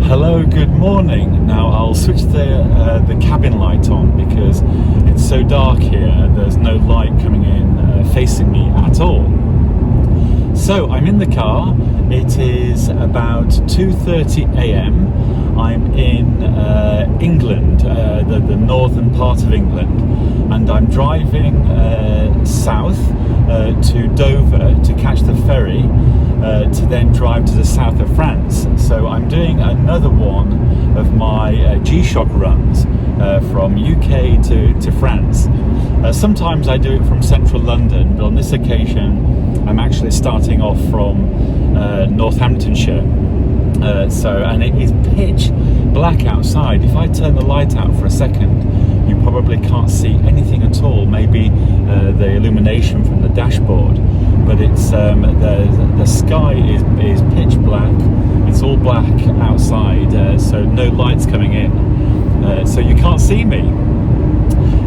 Hello, good morning. Now I'll switch the cabin light on because it's so dark here. There's no light coming in facing me at all. So I'm in the car. It is about 2:30 a.m. I'm in England, the northern part of England, and I'm driving south to Dover to catch the ferry to then drive to the south of France. So I'm doing another one of my G-Shock runs from UK to France. Sometimes I do it from central London, but on this occasion I'm actually starting off from Northamptonshire. And it is pitch black outside. If I turn the light out for a second, you probably can't see anything at all. Maybe the illumination from the dashboard, but it's the sky is pitch black. It's all black outside, so no lights coming in, so you can't see me.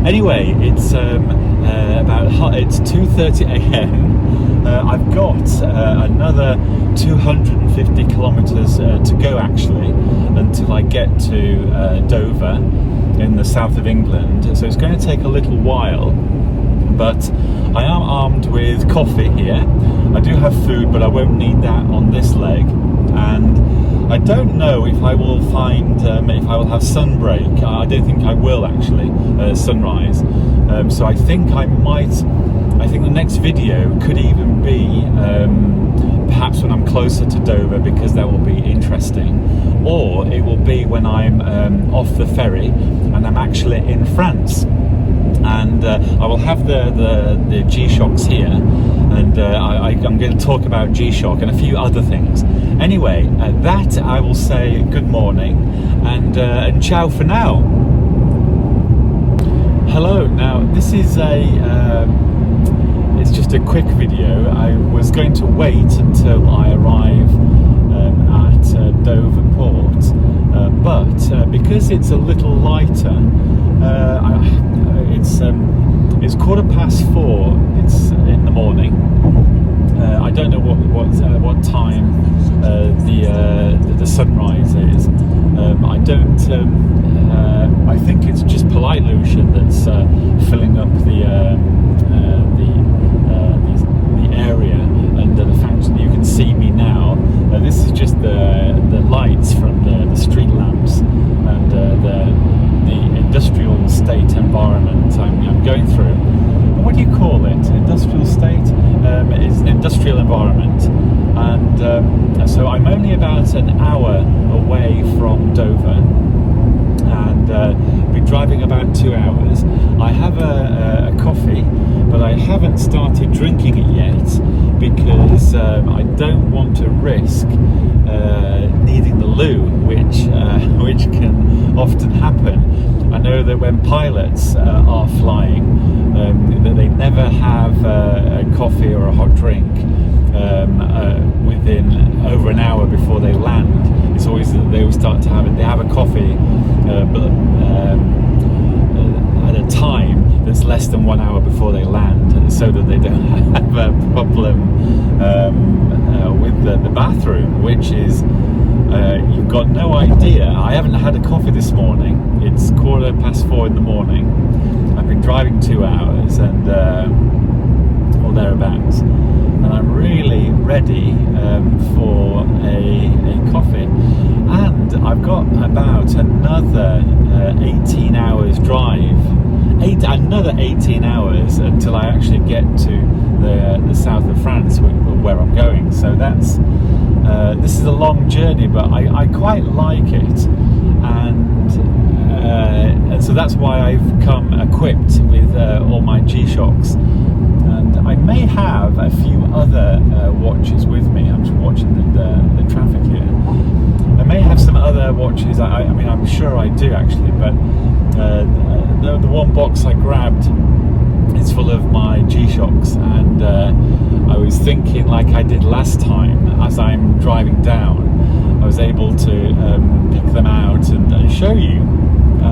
Anyway, it's 2:30 a.m. I've got another 250 kilometers to go actually until I get to Dover in the south of England, so it's going to take a little while, but I am armed with coffee here. I do have food, but I won't need that on this leg, and I don't know if I will find if I will have sunbreak. I don't think I will actually, sunrise, so I think the next video could even be perhaps when I'm closer to Dover, because that will be interesting, or it will be when I'm off the ferry and I'm actually in France, and I will have the G-Shocks here, and I'm going to talk about G-Shock and a few other things. Anyway, that I will say good morning and ciao for now. Hello. Now this is it's just a quick video. I was going to wait until I arrive at Dover Port, but because it's a little lighter, it's 4:15. It's in the morning. I don't know what time the sunrise is. I don't. I think it's just pollution that's filling up the area, and the fact that you can see me now. This is just the lights from the street lamps and the industrial state environment I'm going through. What do you call it? Industrial state? It's an industrial environment, and so I'm only about an hour away from Dover, and been driving about 2 hours. I have a coffee, but I haven't started drinking it yet because I don't want to risk needing the loo, which can often happen. I know that when pilots are flying, that they never have a coffee or a hot drink within over an hour before they land. It's always that they will start to have it. They have a coffee, but at a time that's less than 1 hour before they land, so that they don't have a problem with the bathroom, which is you've got no idea. I haven't had a coffee this morning. It's 4:15 in the morning. I've been driving 2 hours and or thereabouts, and I'm really ready for a coffee. And I've got about another 18 hours drive. Another 18 hours until I actually get to the south of France, where I'm going. So that's this is a long journey, but I quite like it, and so that's why I've come equipped with all my G-Shocks, and I may have a few other watches with me. I'm just watching the traffic here. I may have some other watches. I mean, I'm sure I do actually, but the one box I grabbed is full of my G-Shocks, and I was thinking, like I did last time, as I'm driving down, I was able to pick them out and show you,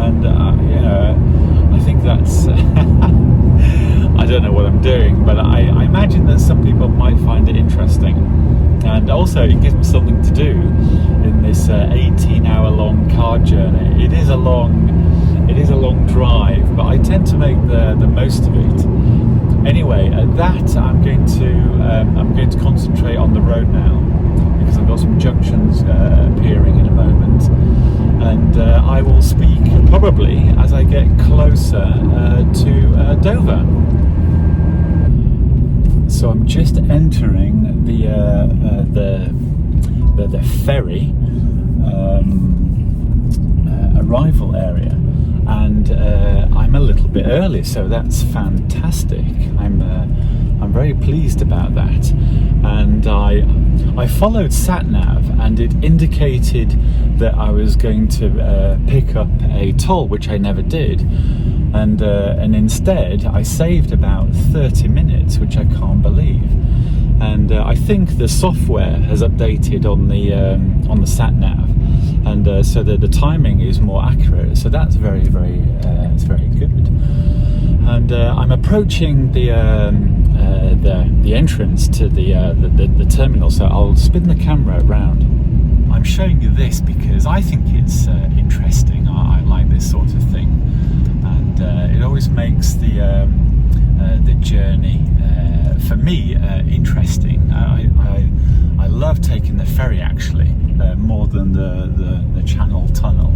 and I think that's I don't know what I'm doing, but I imagine that some people might find it interesting. and also it gives me something to do in this 18-hour-long car journey. It is a long drive, but I tend to make the most of it. Anyway, at that I'm going to concentrate on the road now, because I've got some junctions appearing in a moment, and I will speak probably as I get closer to Dover. So I'm just entering the ferry arrival area, and I'm a little bit early, so that's fantastic. I'm very pleased about that. And I followed SatNav, and it indicated that I was going to pick up a toll, which I never did, and instead I saved about 30 minutes, which I can't believe. And I think the software has updated on the SatNav, and so the timing is more accurate. So that's very it's very good. And I'm approaching the entrance to the terminal, so I'll spin the camera around. I'm showing you this because I think it's interesting. I like this sort of thing, and it always makes the journey for me interesting. I love taking the ferry, actually, more than the Channel Tunnel.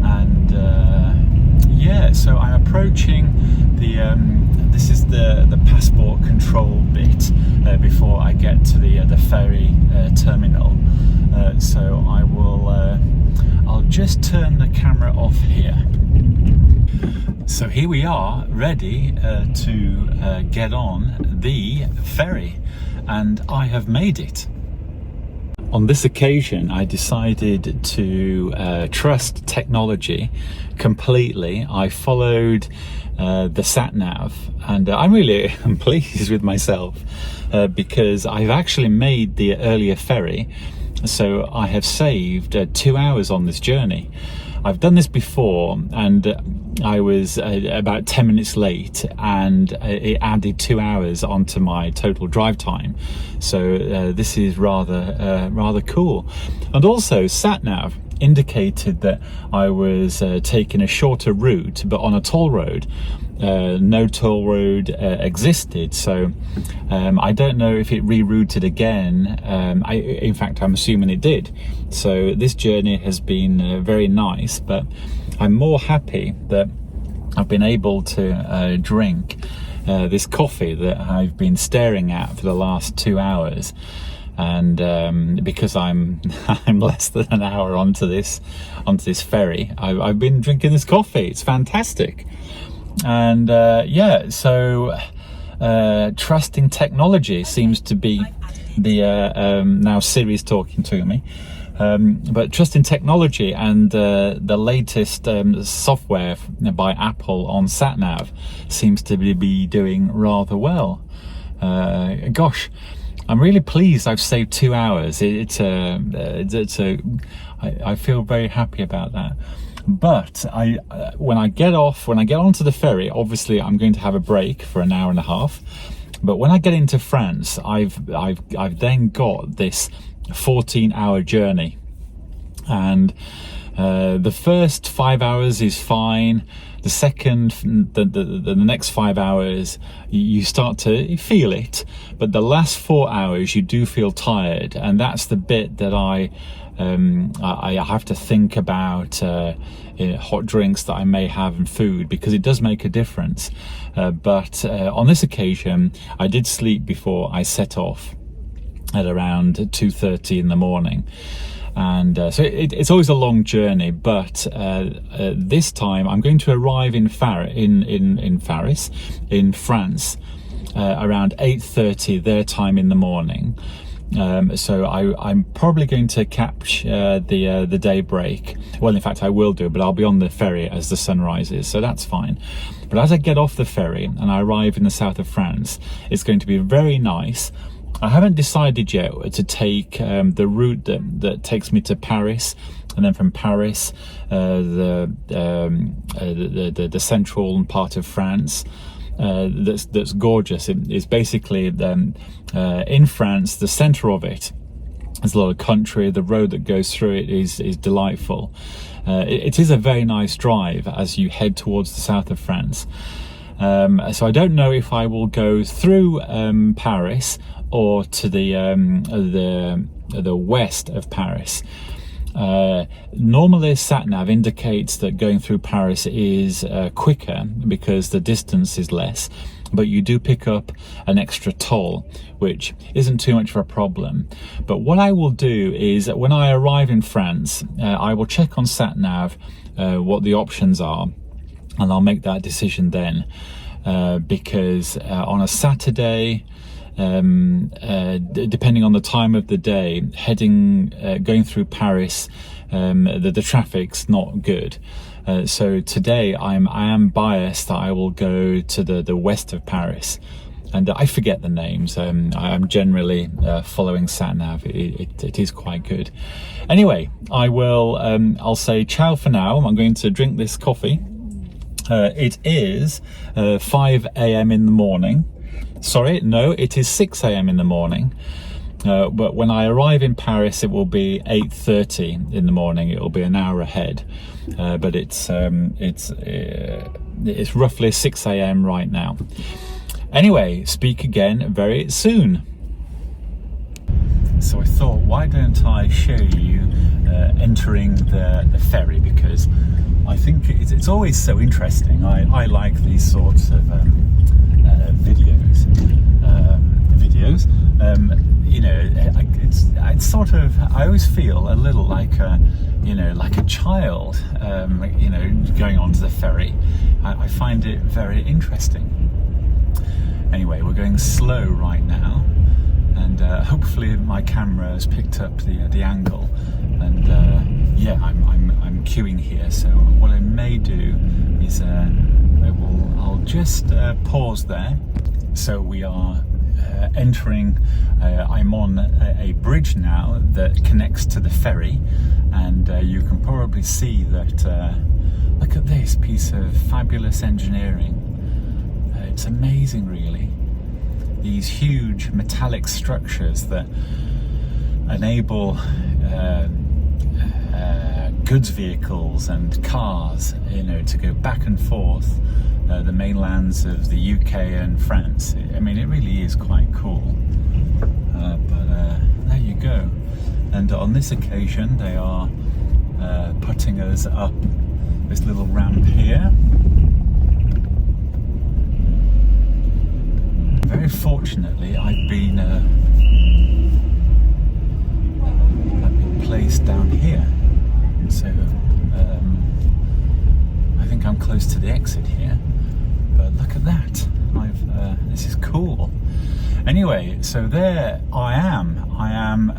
And yeah, so I'm approaching this is the passport control bit before I get to the ferry terminal. So I'll just turn the camera off here. So here we are, ready to get on the ferry, and I have made it. On this occasion, I decided to trust technology completely. I followed the sat-nav, and I'm really pleased with myself because I've actually made the earlier ferry, so I have saved 2 hours on this journey. I've done this before, and I was about 10 minutes late, and it added 2 hours onto my total drive time. So this is rather cool. And also SatNav indicated that I was taking a shorter route, but on a toll road. No toll road existed, so I don't know if it rerouted again. In fact, I'm assuming it did. So this journey has been very nice, but I'm more happy that I've been able to drink this coffee that I've been staring at for the last 2 hours. And because I'm less than an hour onto this ferry, I've been drinking this coffee. It's fantastic. And yeah, so trusting technology seems to be the now Siri's talking to me, but trusting technology and the latest software by Apple on SatNav seems to be doing rather well. Gosh, I'm really pleased I've saved 2 hours. I feel very happy about that. But when I get onto the ferry, obviously I'm going to have a break for an hour and a half. But when I get into France, I've then got this 14-hour journey, and the first 5 hours is fine. The second, the next 5 hours, you start to feel it, but the last 4 hours you do feel tired, and that's the bit that I have to think about hot drinks that I may have and food, because it does make a difference. But on this occasion, I did sleep before I set off at around 2:30 in the morning. And so it's always a long journey, but this time I'm going to arrive in Paris, in France, around 8:30 their time in the morning. So I'm probably going to catch the daybreak. Well, in fact, I will do, but I'll be on the ferry as the sun rises, so that's fine. But as I get off the ferry and I arrive in the south of France, it's going to be very nice. I haven't decided yet to take the route that takes me to Paris, and then from Paris the central part of France, that's gorgeous. It's basically in France, the center of it. There's a lot of country. The road that goes through it is delightful. It is a very nice drive as you head towards the south of France. So I don't know if I will go through Paris or to the west of Paris. Normally sat-nav indicates that going through Paris is quicker because the distance is less, but you do pick up an extra toll, which isn't too much of a problem. But what I will do is when I arrive in France, I will check on sat-nav what the options are, and I'll make that decision then, because on a Saturday, depending on the time of the day, going through Paris, the traffic's not good. So today I am biased that I will go to the west of Paris, and I forget the names. I'm generally following sat-nav. It is quite good. Anyway, I'll say ciao for now. I'm going to drink this coffee. It is 5 a.m. in the morning. Sorry, no, it is 6 a.m. in the morning. But when I arrive in Paris, it will be 8:30 in the morning. It will be an hour ahead. But it's roughly 6 a.m. right now. Anyway, speak again very soon. So I thought, why don't I show you entering the ferry, because I think it's always so interesting. I like these sorts of videos. You know, it's sort of, I always feel a little like a child, you know, going onto the ferry. I find it very interesting. Anyway, we're going slow right now, and hopefully my camera has picked up the angle. And yeah, I'm queuing here. So what I may do is I'll just pause there. So we are entering. I'm on a bridge now that connects to the ferry, and you can probably see that. Look at this piece of fabulous engineering. It's amazing, really. These huge metallic structures that enable goods vehicles and cars, you know, to go back and forth the mainlands of the UK and France. I mean, it really is quite cool. But there you go. And on this occasion, they are putting us up this little ramp here. Very fortunately, I've been placed down here, so I think I'm close to the exit here. But look at that! This is cool. Anyway, so there I am. I am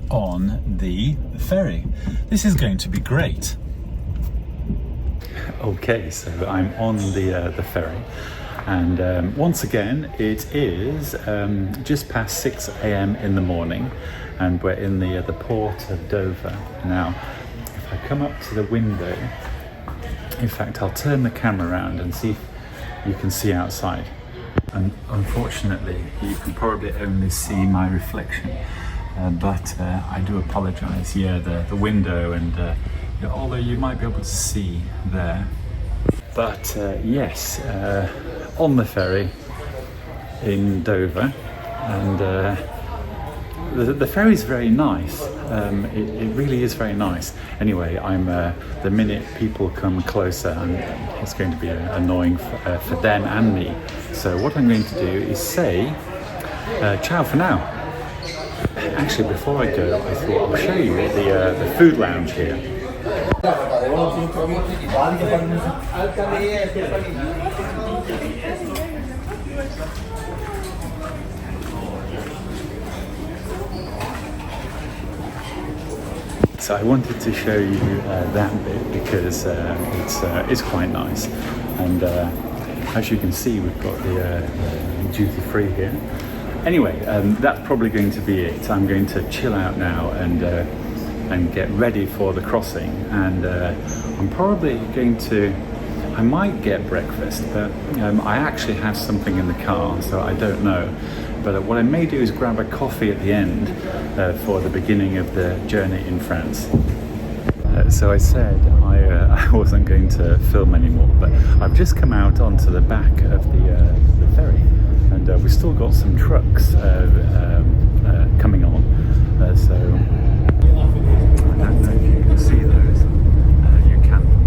on the ferry. This is going to be great. Okay, so I'm on the ferry. And once again, it is just past 6 a.m. in the morning, and we're in the port of Dover. Now, if I come up to the window, in fact, I'll turn the camera around and see if you can see outside. And unfortunately, you can probably only see my reflection, but I do apologise. Yeah, the window, and although you might be able to see there. But yes, on the ferry in Dover, and the ferry's very nice. It really is very nice. Anyway, the minute people come closer, it's going to be annoying for them and me. So what I'm going to do is say ciao for now. Actually, before I go, I thought I'll show you the food lounge here. So I wanted to show you that bit because it's quite nice, and as you can see, we've got the duty free here. Anyway, that's probably going to be it. I'm going to chill out now and get ready for the crossing, and I'm probably going to I might get breakfast, but I actually have something in the car, so I don't know. But what I may do is grab a coffee at the end for the beginning of the journey in France. So I said I wasn't going to film anymore, but I've just come out onto the back of the ferry, and we've still got some trucks coming on. So I don't know if you can see those. You can from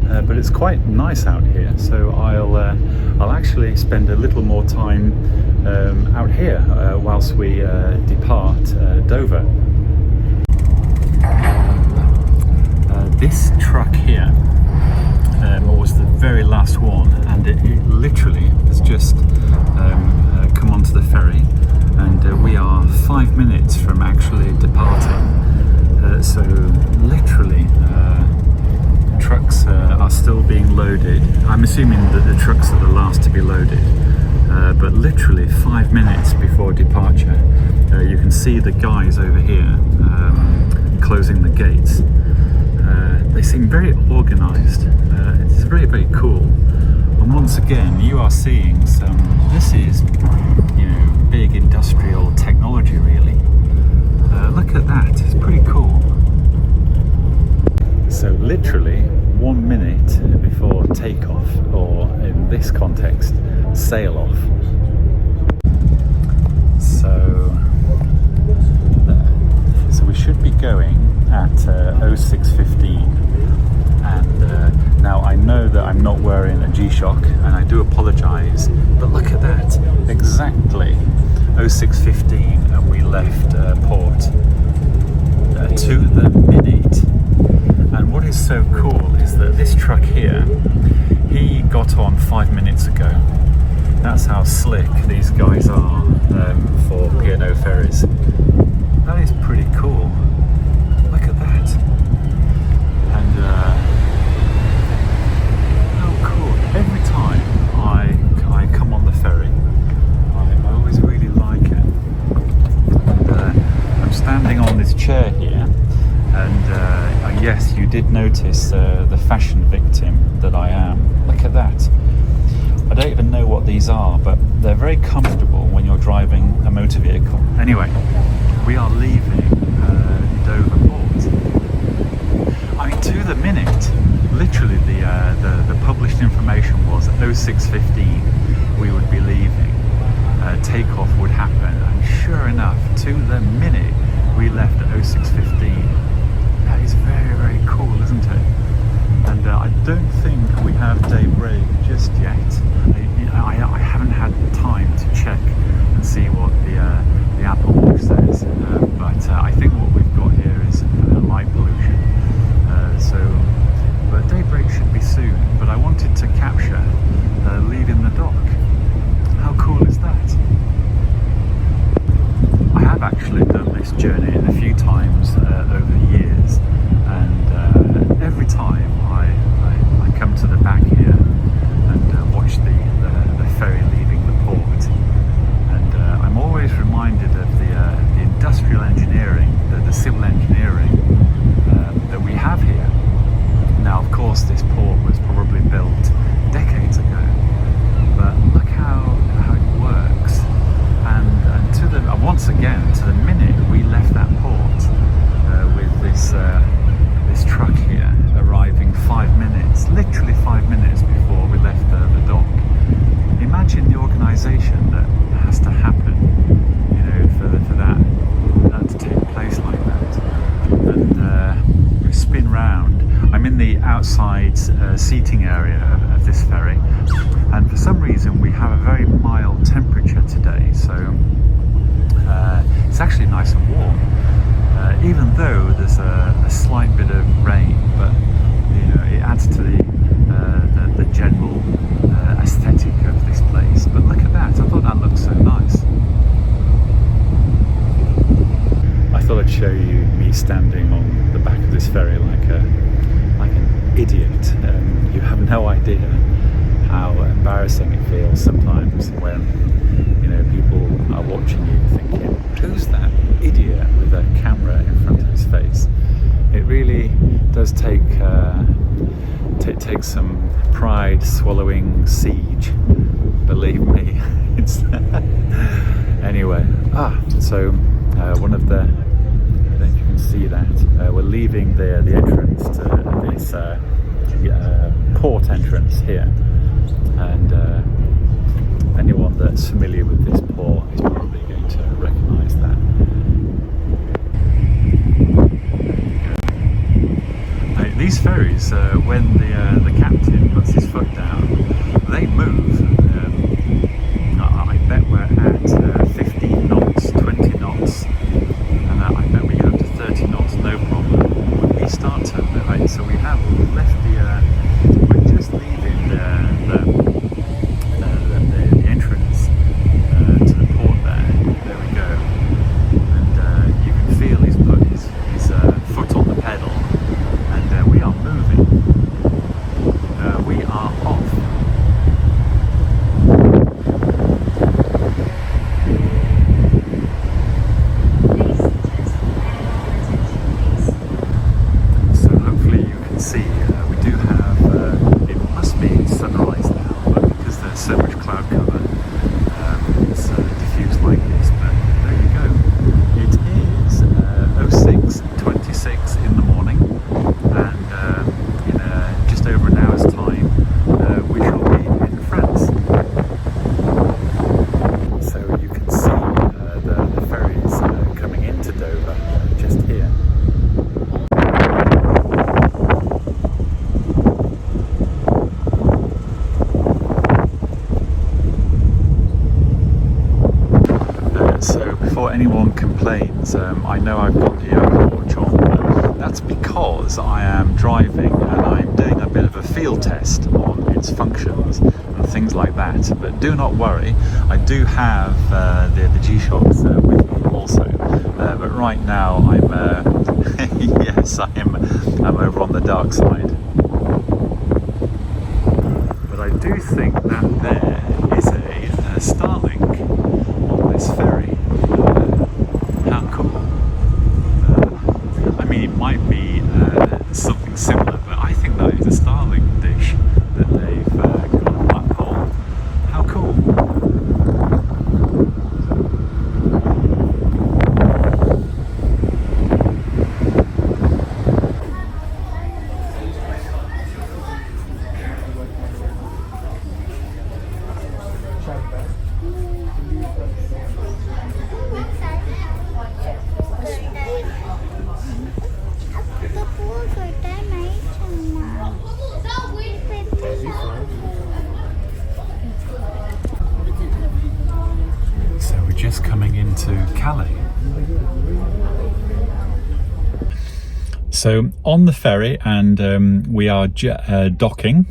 there. But it's quite nice out here, so I'll actually spend a little more time out here whilst we depart Dover. This truck here was the very last one, and it literally has just come onto the ferry, and we are 5 minutes from actually departing. So literally trucks are still being loaded. I'm assuming that the trucks are the last to be loaded, but literally 5 minutes before departure, you can see the guys over here closing the gates. They seem very organised. It's very, very cool. And once again, you are seeing some. This is, big industrial technology, really. Look at that. It's pretty cool. So literally 1 minute before takeoff, or in this context, sail off. So we should be going at 06:15, and now I know that I'm not wearing a G-Shock, and I do apologise, but look at that, exactly 06:15, and we left port to the minute. And what is so cool is that this truck here, he got on 5 minutes ago. That's how slick these guys are for P&O ferries. That is pretty cool. Look at that. And how cool. Every time I come on the ferry, I always really like it. And, I'm standing on this chair here, and yes, you did notice the fashion victim that I am. Look at that. I don't even know what these are, but they're very comfortable when you're driving a motor vehicle. Anyway, we are leaving Dover Port. I mean, to the minute, literally the published information was at 06:15 we would be leaving. Takeoff would happen, and sure enough, to the minute we left at 06:15. That is very, very cool, isn't it? And I don't think we have daybreak just yet. I haven't had time to check and see what the Apple Watch says, but I think what we've got here is light pollution. But daybreak should be soon. But I wanted to capture leaving the dock. How cool is that? I have actually done this journey a few times over the years, and every time I come to the back here and watch the ferry leaving the port, and I'm always reminded of the industrial engineering, the civil engineering that we have here. Now, of course, this port was probably built decades ago, but look how it works. And once again, to the minute we left that port with this truck here arriving 5 minutes, literally 5 minutes before we left the dock. Imagine the organisation that has to happen, for that to take place like that. And we spin round. I'm in the outside seating area of this ferry, and for some reason we have a very mild temperature today, so it's actually nice and warm, even though there's a slight bit of rain, but it adds to the general aesthetic of this place. But look at that, I thought that looked so nice. I thought I'd show you me standing on the back of this ferry like an idiot. You have no idea how embarrassing it feels sometimes when, you know, people are watching you thinking, who's that idiot with a camera in front of his face? It really does take some pride swallowing siege, believe me. It's anyway, so one of the, I don't know if you can see that, we're leaving the entrance to this port entrance here, and anyone that's familiar with this port is probably going to recognise that. These ferries, when the captain puts his foot down, they move. I bet we're at 15 knots, 20 knots, and I bet we get up to 30 knots, no problem. When we start to, right, so we've left we're just leaving the entrance to the port there. There we go, and you can feel he's put his foot on the pedal, and we are moving. We are off. Anyone complains, I know I've got the watch on, but that's because I am driving and I'm doing a bit of a field test on its functions and things like that. But do not worry, I do have the G-Shocks with me also. But right now I'm yes, I'm over on the dark side. But I do think that there is a Starlink on this ferry. How cool. I mean, it might be something similar, but I think that is a Starlink dish that they've got on that pole. How cool. Just coming into Calais. So on the ferry, and we are docking,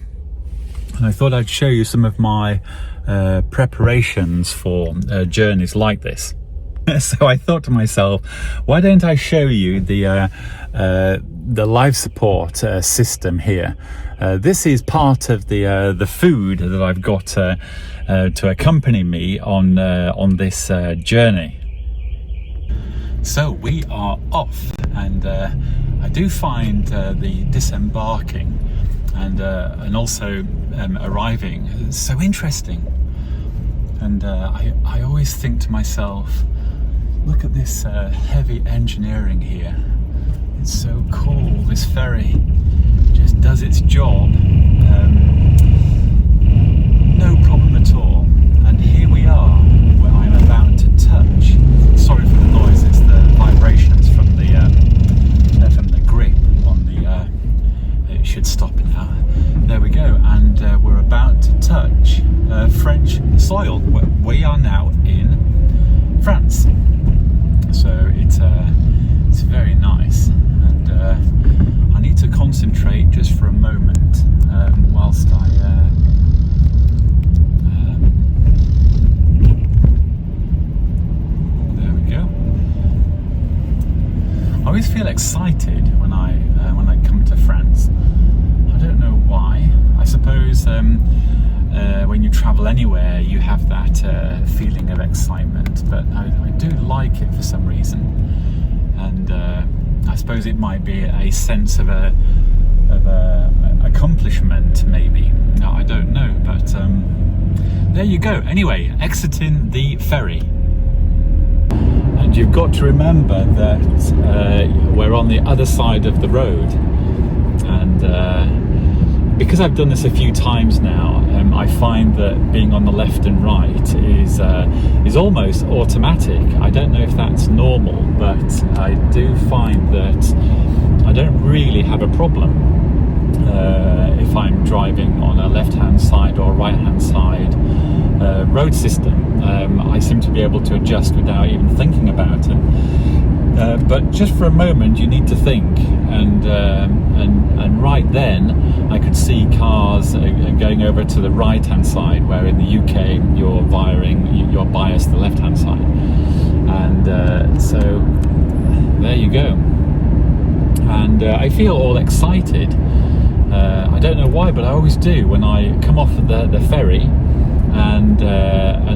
and I thought I'd show you some of my preparations for journeys like this. So I thought to myself, why don't I show you the life support system here. This is part of the food that I've got to accompany me on this journey. So we are off, and I do find the disembarking and also arriving so interesting. And I always think to myself, look at this heavy engineering here. It's so cool. This ferry just does its job, no problem at all. And here we are, where I'm about to touch. Sorry for the noise, it's the vibrations from the grip on the. It should stop now. There we go, and we're about to touch French soil. We are now in France, so it's very nice. And I need to concentrate just for a moment whilst I there we go. I always feel excited when I come to France. I don't know why. I suppose when you travel anywhere, you have that feeling of excitement, but I do like it for some reason, and I suppose it might be a sense of a accomplishment, maybe. No, I don't know, but there you go. Anyway, exiting the ferry. And you've got to remember that we're on the other side of the road, and because I've done this a few times now, I find that being on the left and right is almost automatic. I don't know if that's normal, but I do find that I don't really have a problem if I'm driving on a left-hand side or right-hand side road system. I seem to be able to adjust without even thinking about it. But just for a moment, you need to think, and right then I could see cars going over to the right-hand side, where in the UK you're biased to the left-hand side, and so there you go. And I feel all excited. I don't know why, but I always do when I come off the ferry, and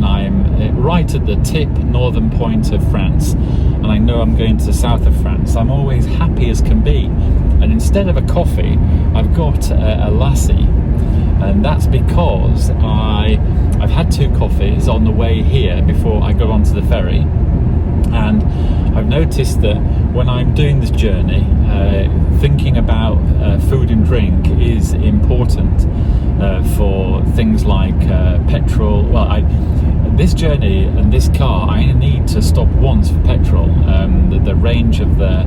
I'm right at the tip northern point of France, and I know I'm going to the south of France. I'm always happy as can be, and instead of a coffee, I've got a lassie, and that's because I've had 2 coffees on the way here before I got onto the ferry, and I've noticed that when I'm doing this journey, thinking about food and drink is important for things like petrol. Well, this journey and this car, I only need to stop once for petrol. The range of the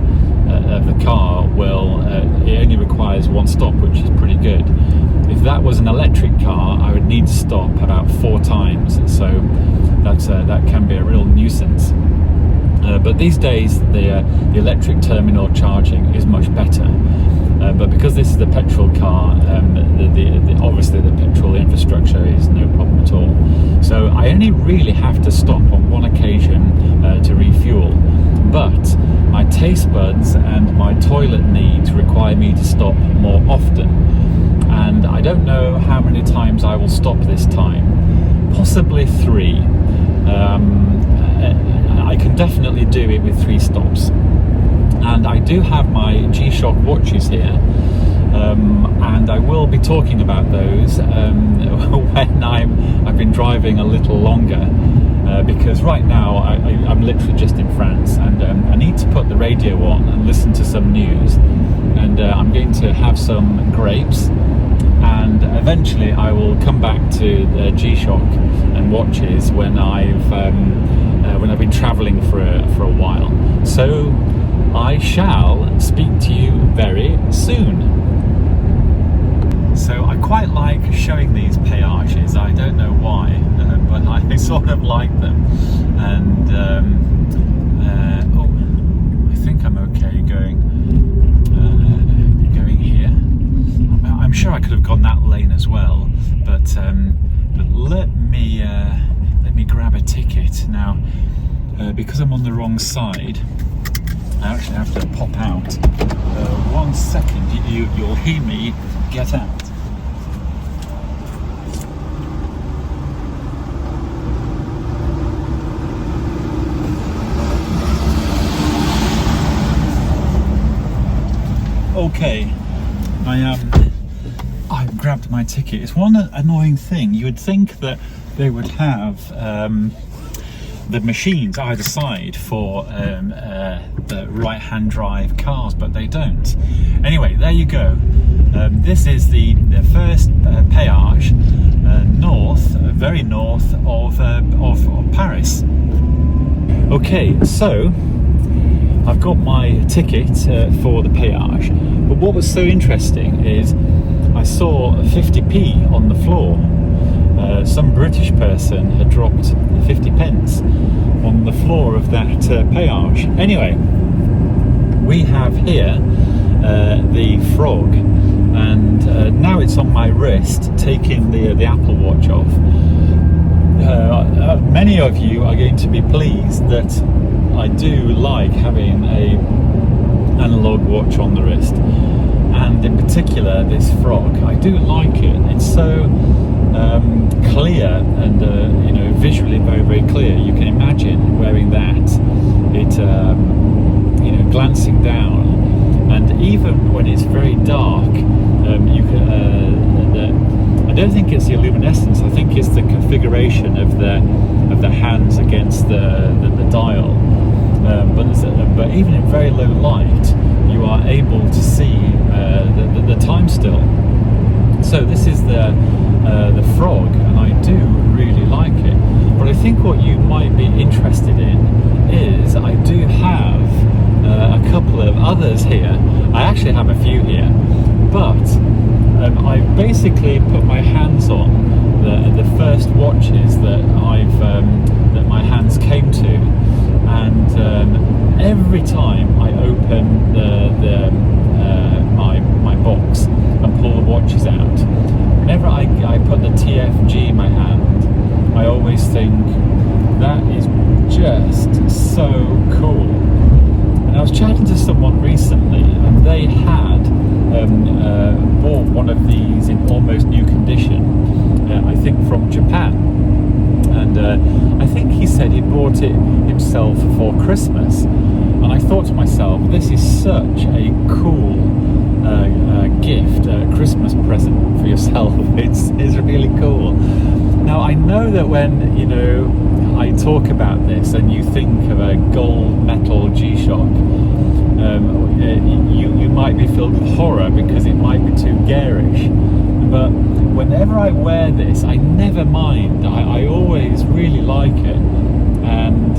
car will it only requires 1 stop, which is pretty good. If that was an electric car, I would need to stop about 4 times, so that can be a real nuisance. But these days the electric terminal charging is much better. But because this is the petrol car, obviously the petrol infrastructure is no problem at all. So I only really have to stop on 1 occasion to refuel. But my taste buds and my toilet needs require me to stop more often. And I don't know how many times I will stop this time. Possibly 3. I can definitely do it with 3 stops. And I do have my G-Shock watches here, and I will be talking about those when I've been driving a little longer, because right now I'm literally just in France, and I need to put the radio on and listen to some news, and I'm going to have some grapes, and eventually I will come back to G-Shock and watches when I've been travelling for a while. So I shall speak to you very soon. So I quite like showing these péages. I don't know why, but I sort of like them. And I think I'm okay going here. I'm sure I could have gone that lane as well, but let me grab a ticket now. Because I'm on the wrong side, I actually have to pop out. 1 second, you'll hear me get out. Okay, I've grabbed my ticket. It's one annoying thing. You would think that they would have the machines either side for the right-hand drive cars, but they don't. Anyway, there you go. This is the first péage very north of Paris. Okay, so I've got my ticket for the péage, but what was so interesting is I saw 50p on the floor. Some British person had dropped 50 pence on the floor of that péage. Anyway, we have here the Frog, and now it's on my wrist, taking the Apple Watch off. Many of you are going to be pleased that I do like having a analog watch on the wrist, and in particular this Frog. I do like it. It's so clear and visually very, very clear. You can imagine wearing that, glancing down, and even when it's very dark, you can. I don't think it's the luminescence. I think it's the configuration of the hands against the dial. But even in very low light, you are able to see the time still. So this is the Frog, and I do really like it. But I think what you might be interested in is I do have a couple of others here. I actually have a few here, but I basically put my hands on the first watches that that my hands came to, and every time I open my box and pull the watches out, whenever I put the TFG in my hand, I always think that is just so cool. And I was chatting to someone recently, and they had bought one of these in almost new condition, I think from Japan, and I think he said he bought it himself for Christmas. And I thought to myself, this is such a cool gift, a Christmas present for yourself. It's really cool. Now I know that when I talk about this and you think of a gold metal G-Shock, you might be filled with horror because it might be too garish. But whenever I wear this, I never mind. I always really like it, and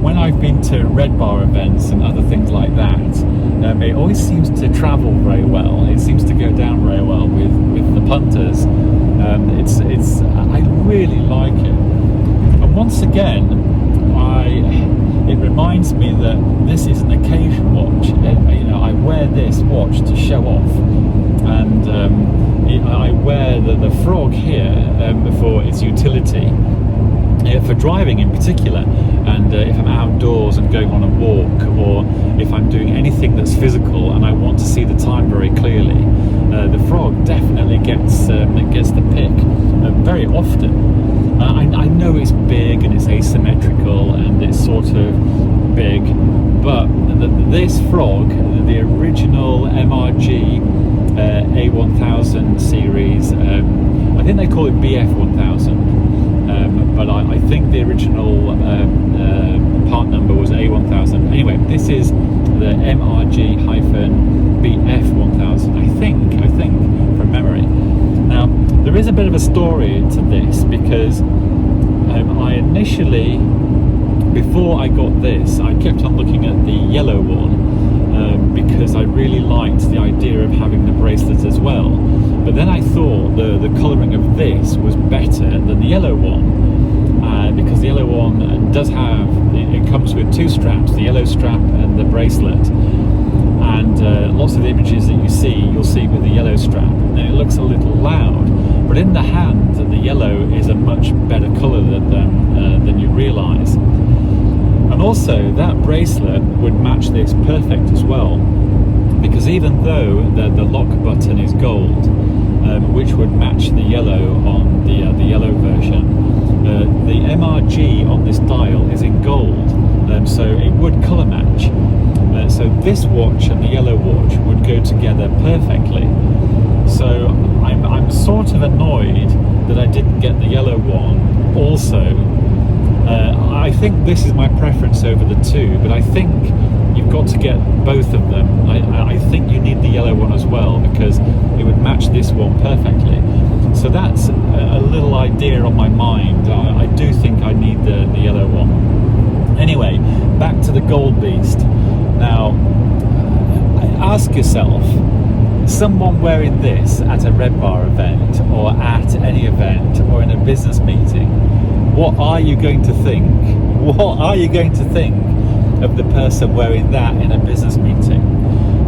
when I've been to Red Bar events and other things like that, it always seems to travel very well. It seems to go down very well with the punters. I really like it. And once again, it reminds me that this is an occasion watch. I wear this watch to show off, and I wear the Frog here for its utility, for driving in particular, and if I'm outdoors and going on a walk, or if I'm doing anything that's physical and I want to see the time very clearly, the Frog definitely gets the pick very often. I know it's big and it's asymmetrical and it's sort of big, but this Frog, the original MRG A1000 series, I think they call it BF1000. But I think the original part number was A1000. Anyway, this is the MRG-BF1000. I think from memory. Now there is a bit of a story to this, because I initially, before I got this, I kept on looking at the yellow one, because I really liked the idea of having the bracelet as well. But then I thought the colouring of this was better than the yellow one, because the yellow one does have, it comes with two straps, the yellow strap and the bracelet, and lots of the images that you'll see with the yellow strap, and it looks a little loud, but in the hand the yellow is a much better colour than you realise. And also that bracelet would match this perfect as well, because even though the lock button is gold, which would match the yellow on the yellow version, the MRG on this dial is in gold, so it would colour match. So this watch and the yellow watch would go together perfectly. So I'm sort of annoyed that I didn't get the yellow one also. I think this is my preference over the two, but I think you've got to get both of them. I think you need the yellow one as well, because it would match this one perfectly. So that's a little idea on my mind. I do think I need the yellow one. Anyway, back to the Gold Beast. Now, ask yourself, someone wearing this at a Red Bar event, or at any event, or in a business meeting, what are you going to think? What are you going to think of the person wearing that in a business meeting?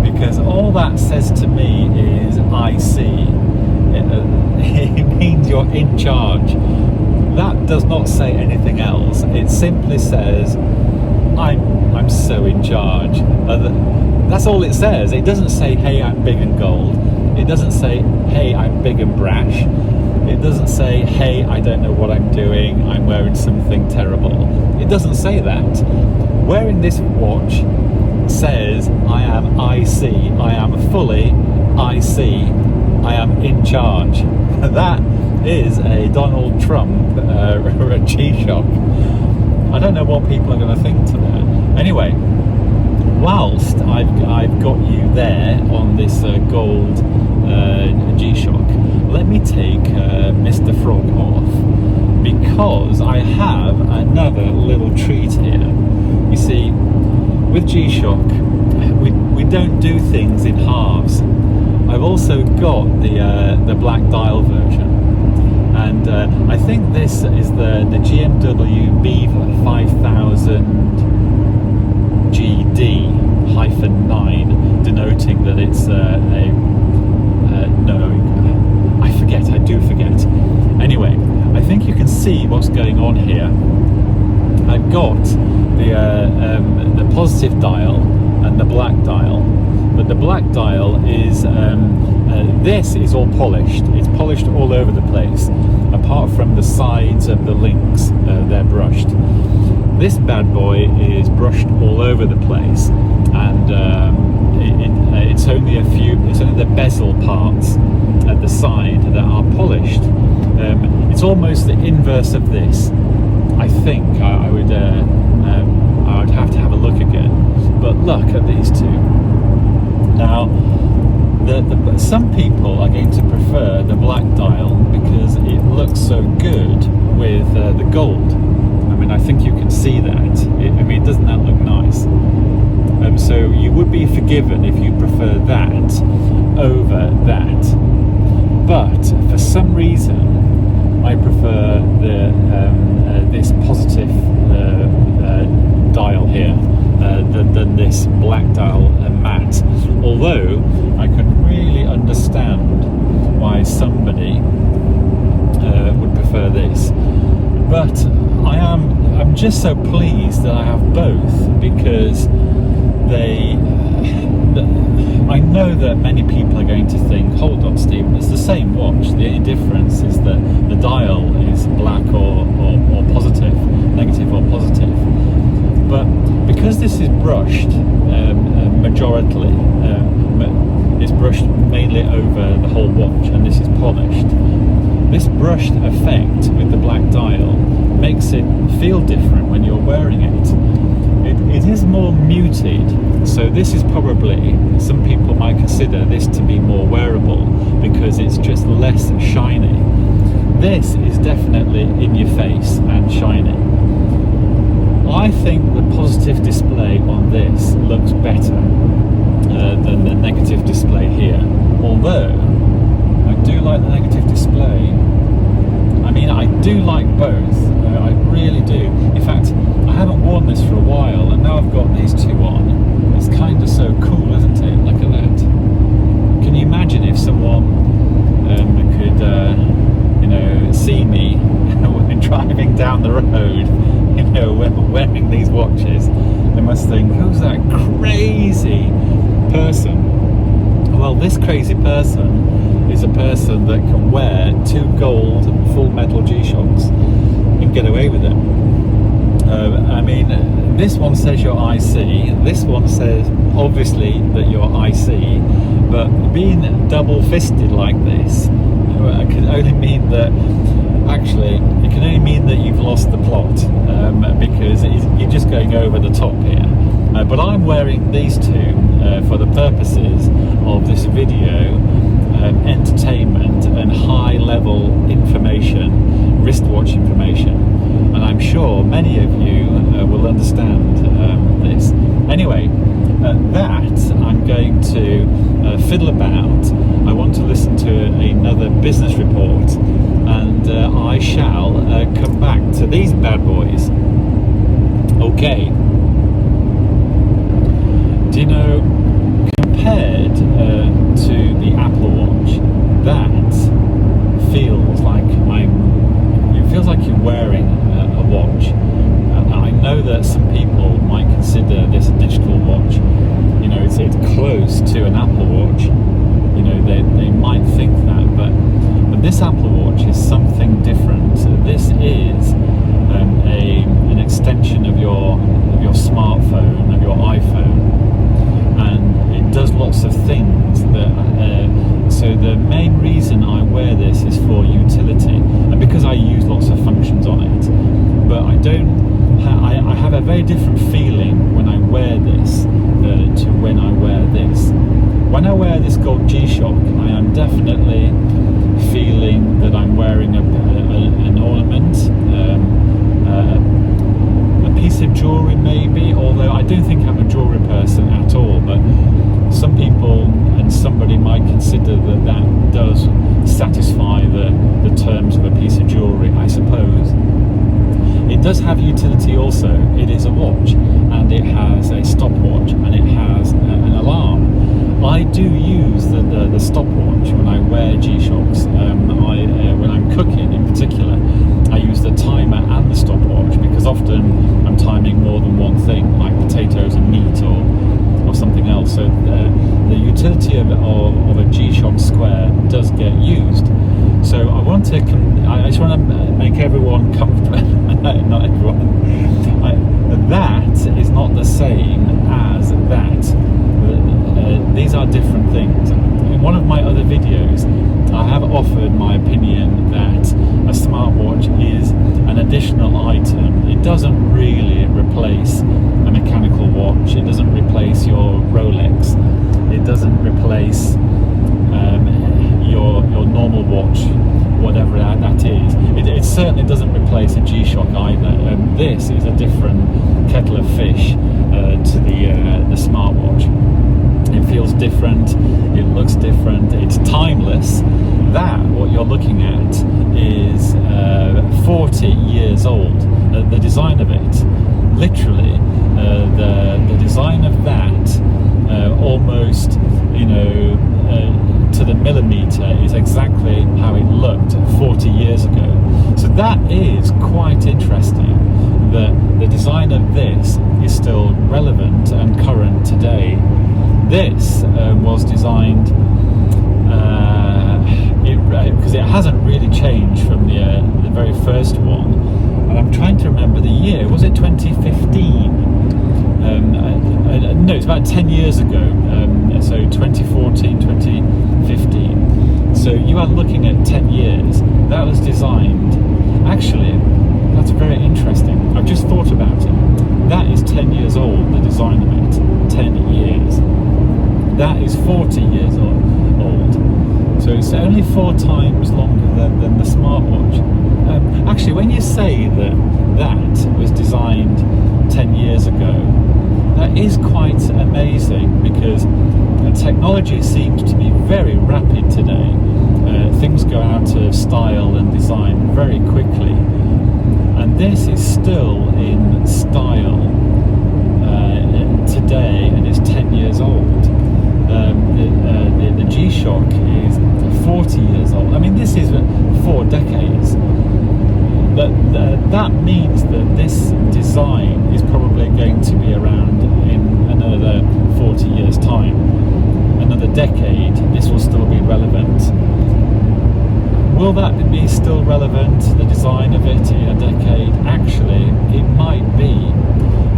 Because all that says to me is, I see. It means you're in charge. That does not say anything else. It simply says, I'm so in charge. That's all it says. It doesn't say, hey, I'm big and gold. It doesn't say, hey, I'm big and brash. It doesn't say, hey, I don't know what I'm doing, I'm wearing something terrible. It doesn't say that. Wearing this watch says I am IC, I am fully IC, I am in charge. That is a Donald Trump G-Shock. I don't know what people are going to think to that. Anyway, whilst I've got you there on this gold G-Shock, let me take Mr. Frog off, because I have another little treat here. You see, with G-Shock, we don't do things in halves. I've also got the black dial version, and I think this is the GMW-B5000 GD-9, denoting that it's no, I forget, I do forget. Anyway, I think you can see what's going on here. I've got the positive dial and the black dial, but the black dial is this is all polished. It's polished all over the place, apart from the sides of the links. They're brushed. This bad boy is brushed all over the place, and it's only it's only the bezel parts at the side that are polished. It's almost the inverse of this. I think I would have to have a look again, but look at these two. Now, some people are going to prefer the black dial because it looks so good with the gold. I mean, I think you can see that. Doesn't that look nice? So you would be forgiven if you prefer that over that. But for some reason, I prefer this positive dial here than this black dial matte. Although I can really understand why somebody would prefer this. But I'm just so pleased that I have both, because I know that many people are going to think, hold on Stephen, it's the same watch, the only difference is that the dial is black or positive, negative or positive. But because this is brushed majorly, it's brushed mainly over the whole watch, and this is polished, this brushed effect with the black dial makes it feel different when you're wearing it. It is more muted, so this is probably, some people might consider this to be more wearable because it's just less shiny. This is definitely in your face and shiny. I think the positive display on this looks better than the negative display here, although I do like the negative display. I mean, I do like both, I really do. In fact, I haven't worn this for a while, and now I've got these two on. It's kind of so cool, isn't it? Look at that. Can you imagine if someone could, see me driving down the road, wearing these watches? They must think, who's that crazy person? Well, this crazy person is a person that can wear two gold full metal G-Shocks and get away with it. This one says you're IC, this one says obviously that you're IC, but being double-fisted like this can only mean that, actually, it can only mean that you've lost the plot, because you're just going over the top here. But I'm wearing these two for the purposes of this video, entertainment and high-level information, wristwatch information, and I'm sure many of you will understand this. Anyway, that I'm going to fiddle about. I want to listen to another business report, and I shall come back to these bad boys. Okay. Do you know, compared to the Apple Watch, that feels like it feels like you're wearing a watch. I know that some people might consider this a digital watch. It's close to an Apple Watch, you know, they might think that, but this Apple Watch is something different. So this is an extension of your smartphone, of your iPhone, and it does lots of things that so the main reason I wear this is for utility, and because I use lots of functions on it, but I have a very different feeling when I wear this to when I wear this. When I wear this gold G-Shock, I am definitely feeling that I'm wearing an ornament, a piece of jewellery maybe, although I don't think I'm a jewellery person at all, but some people and somebody might consider that does satisfy the terms of a piece of jewellery, I suppose. It does have utility also. It is a watch, and it has a stopwatch, and it has an alarm. I do use the stopwatch when I wear G-Shocks. When I'm cooking in particular, I use the timer and the stopwatch, because often I'm timing more than one thing, like potatoes and meat or something else. So the utility of a G-Shock Square does get used. So I just want to make everyone comfortable. Not everyone. That is not the same as that. These are different things. In one of my other videos, I have offered my opinion that a smartwatch is an additional item. It doesn't really replace a mechanical watch. It doesn't replace your Rolex. It doesn't replace your normal watch, whatever that is. It certainly doesn't replace a G-Shock either. This is a different kettle of fish to the smartwatch. It feels different, it looks different, it's timeless. That, what you're looking at, is 40 years old. The design of it, literally, the design of that, almost, you know, to the millimeter, is exactly how it looked 40 years ago. So that is quite interesting, that the design of this is still relevant and current today. This was designed because it hasn't really changed from the very first one, and I'm trying to remember the year. Was it 2015? No, it's about 10 years ago, so 2014, 2015. So you are looking at 10 years. That was designed, actually, that's very interesting. I've just thought about it. That is 10 years old, the design of it, 10 years. That is 40 years old. So it's only 4 times longer than the smartwatch. Actually, when you say that was designed 10 years ago, that is quite amazing, because technology seems to be very rapid today. Things go out of style and design very quickly, and this is still in style today, and it's 10 years old. The G-Shock is 40 years old. I mean, this is 4 decades. That means that this design is probably going to be around in another 40 years' time. Another decade, this will still be relevant. Will that be still relevant, the design of it, in a decade? Actually, it might be,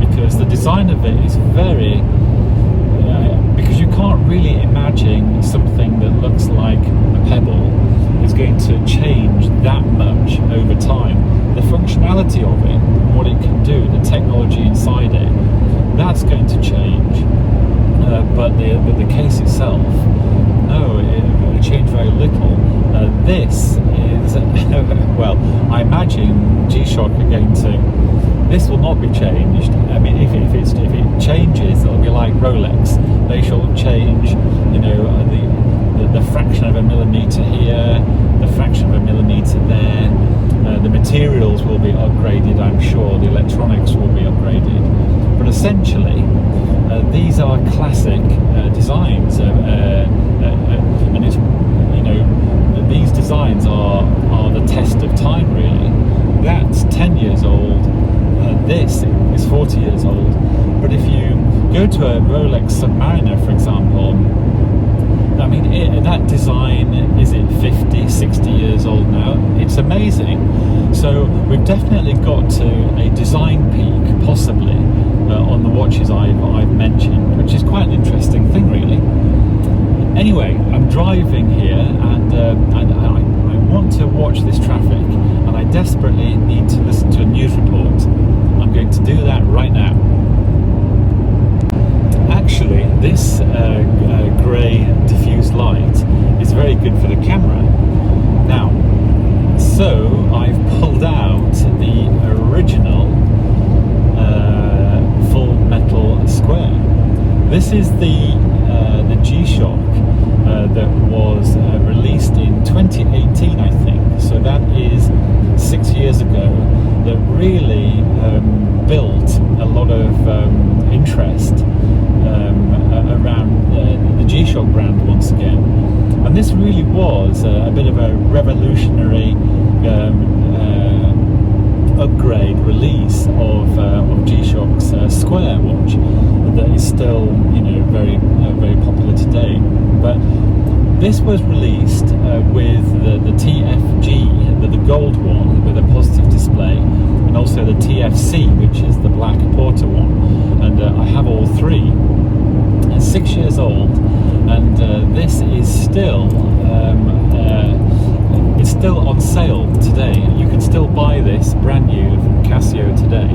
because the design of it is very... because you can't really imagine something that looks like a pebble is going to change that much over time. The functionality of it, what it can do, the technology inside it, that's going to change. But the case itself, no, it will change very little. This is, well, I imagine G-Shock are going to, this will not be changed. I mean, if it changes, it'll be like Rolex. They shall change, you know, the fraction of a millimeter here, the fraction of a millimeter there. The materials will be upgraded, I'm sure. The electronics will be upgraded. But essentially, these are classic designs, and it's, you know, these designs are the test of time, really. That's 10 years old. This is 40 years old. But if you go to a Rolex Submariner, for example, I mean, that design, is it 50, 60 years old now? It's amazing. So we've definitely got to a design peak, possibly, on the watches I've mentioned, which is quite an interesting thing, really. Anyway, I'm driving here, and I want to watch this traffic, and I desperately need to listen to a news report. I'm going to do that right now. Actually, this grey diffuse light is very good for the camera. Now, so I've pulled out the original full metal square. This is the G-Shock that was released in 2018, I think. So that is 6 years ago. That really built a lot of interest around the G-Shock brand once again. And this really was a bit of a revolutionary upgrade release of G-Shock's Square watch that is still, you know, very popular today. But this was released with the TFG, the gold one with a positive display, and also the TFC, which is the black porter one. And I have all three. It's 6 years old, and this is still it's still on sale today. You can still buy this brand new from Casio today,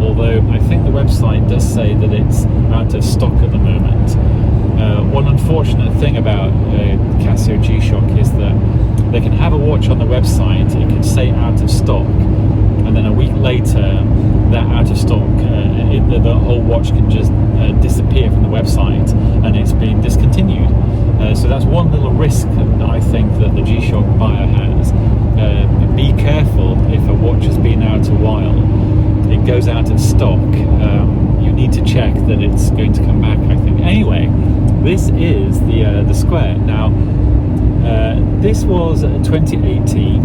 although I think the website does say that it's out of stock at the moment. One unfortunate thing about Casio G-Shock is that they can have a watch on the website, it can say out of stock, and then a week later that out of stock, the whole watch can just disappear from the website and it's been discontinued. So that's one little risk that I think that the G-Shock buyer has. Be careful if a watch has been out a while, it goes out of stock, you need to check that it's going to come back, I think. Anyway, this is the Square. Now, this was 2018,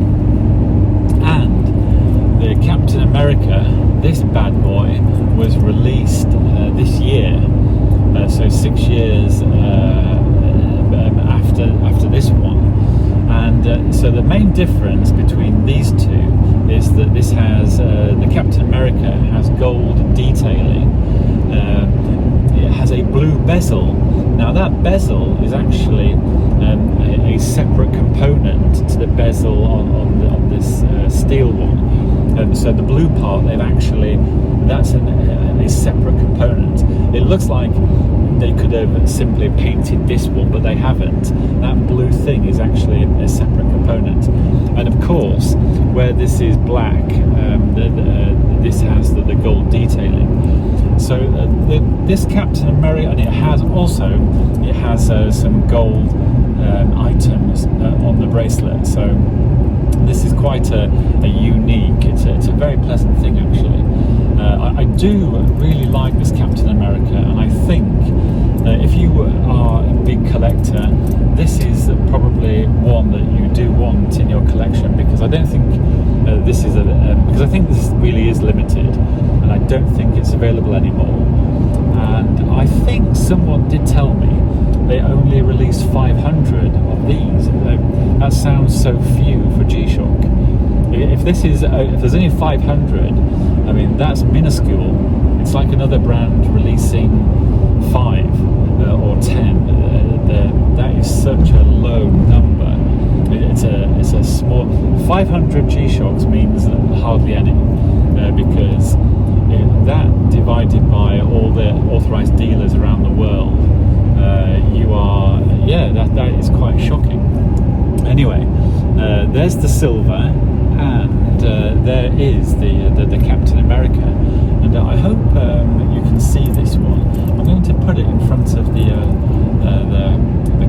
and the Captain America, this bad boy, was released this year, so 6 years after this one. And so the main difference between these two is that this has the Captain America has gold detailing. It has a blue bezel. Now that bezel is actually a separate component to the bezel on this steel one. So the blue part, that's a separate component. It looks like they could have simply painted this one, but they haven't. That blue thing is actually a separate component. And of course, where this is black, this has the gold detailing. So this Captain America, and it has some gold items on the bracelet. So this is quite a unique. It's a very pleasant thing, actually. I do really like this Captain America, and I think if you are a big collector, this is probably one that you do want in your collection, because I don't think this is because I think this really is limited, and I don't think it's available anymore. And I think someone did tell me they only released 500 of these. That sounds so few for G-Shock. If there's only 500, I mean, that's minuscule. It's like another brand releasing 5 or 10. That is such a low number. It's a small. 500 G-Shocks means hardly any, because that divided by all the authorized dealers around the world, that is quite shocking. Anyway, there's the silver, and there is the Captain America, and I hope you can see this one. I'm going to put it in front of the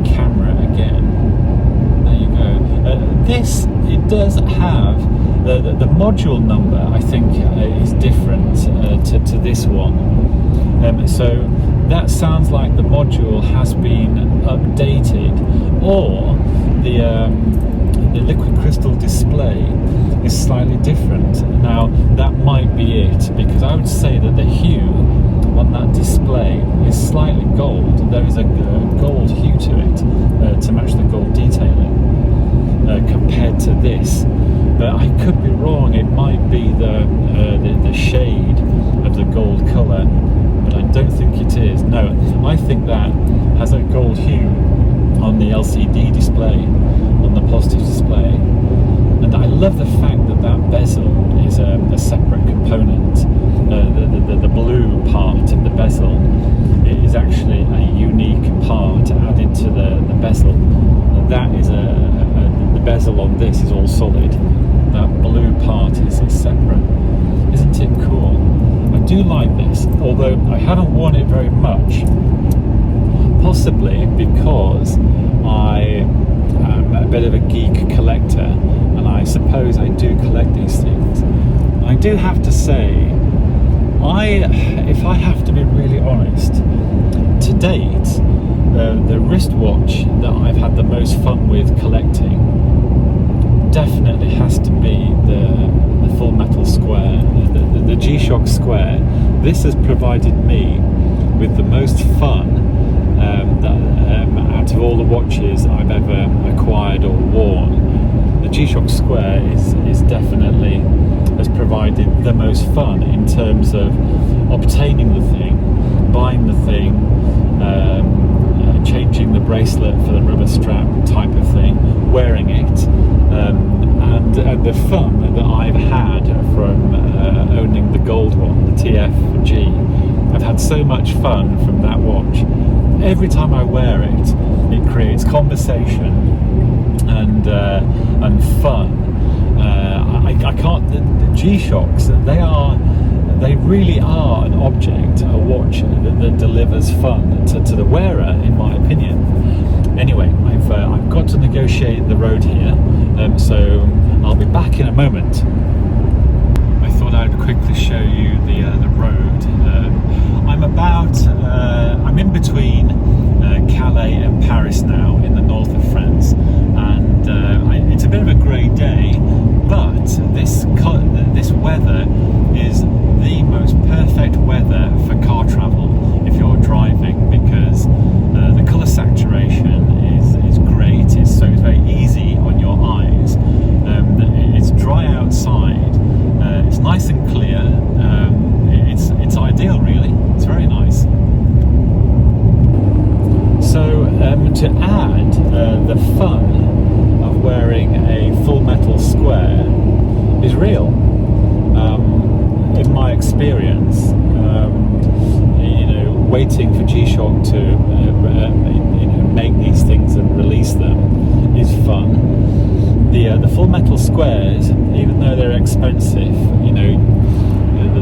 camera again. There you go. It does have the module number. I think is different to this one. So that sounds like the module has been updated, or the liquid crystal display is slightly different. Now that might be it, because I would say that the hue on that display is slightly gold. There is a gold hue to it to match the gold detailing compared to this. But I could be wrong. It might be the shade of the gold colour, but I don't think it is. No, I think that has a gold hue on the LCD display, on the positive display. And I love the fact that that bezel is a separate component. The blue part of the bezel is actually a unique part added to the bezel. And that is the bezel on this is all solid. That blue part is separate. Isn't it cool? I do like this, although I haven't worn it very much. Possibly because I am a bit of a geek collector, and I suppose I do collect these things. I do have to say, if I have to be really honest, to date, the wristwatch that I've had the most fun with collecting definitely has to be the Full Metal Square, the G-Shock Square. This has provided me with the most fun out of all the watches I've ever acquired or worn. The G-Shock Square is definitely has provided the most fun in terms of obtaining the thing, buying the thing, changing the bracelet for the rubber strap type of thing, wearing it, and the fun that I've had from owning the gold one, the TFG. I've had so much fun from that watch. Every time I wear it, it creates conversation and fun. I can't. The G-Shocks, they really are an object, a watch that delivers fun to the wearer, in my opinion. Anyway, I've got to negotiate the road here, so I'll be back in a moment. I thought I'd quickly show you the road. I'm in between Calais and Paris now, in the north of France, and it's a bit of a grey day, but this weather is the most perfect weather for car travel if you're driving, because the colour saturation is great. It's very easy on your eyes. It's dry outside. It's nice and clear. It's ideal, really. It's very nice. So to add the fun of wearing a Full Metal Square is real. In my experience, waiting for G-Shock to make these things and release them is fun. The Full Metal Squares, even though they're expensive,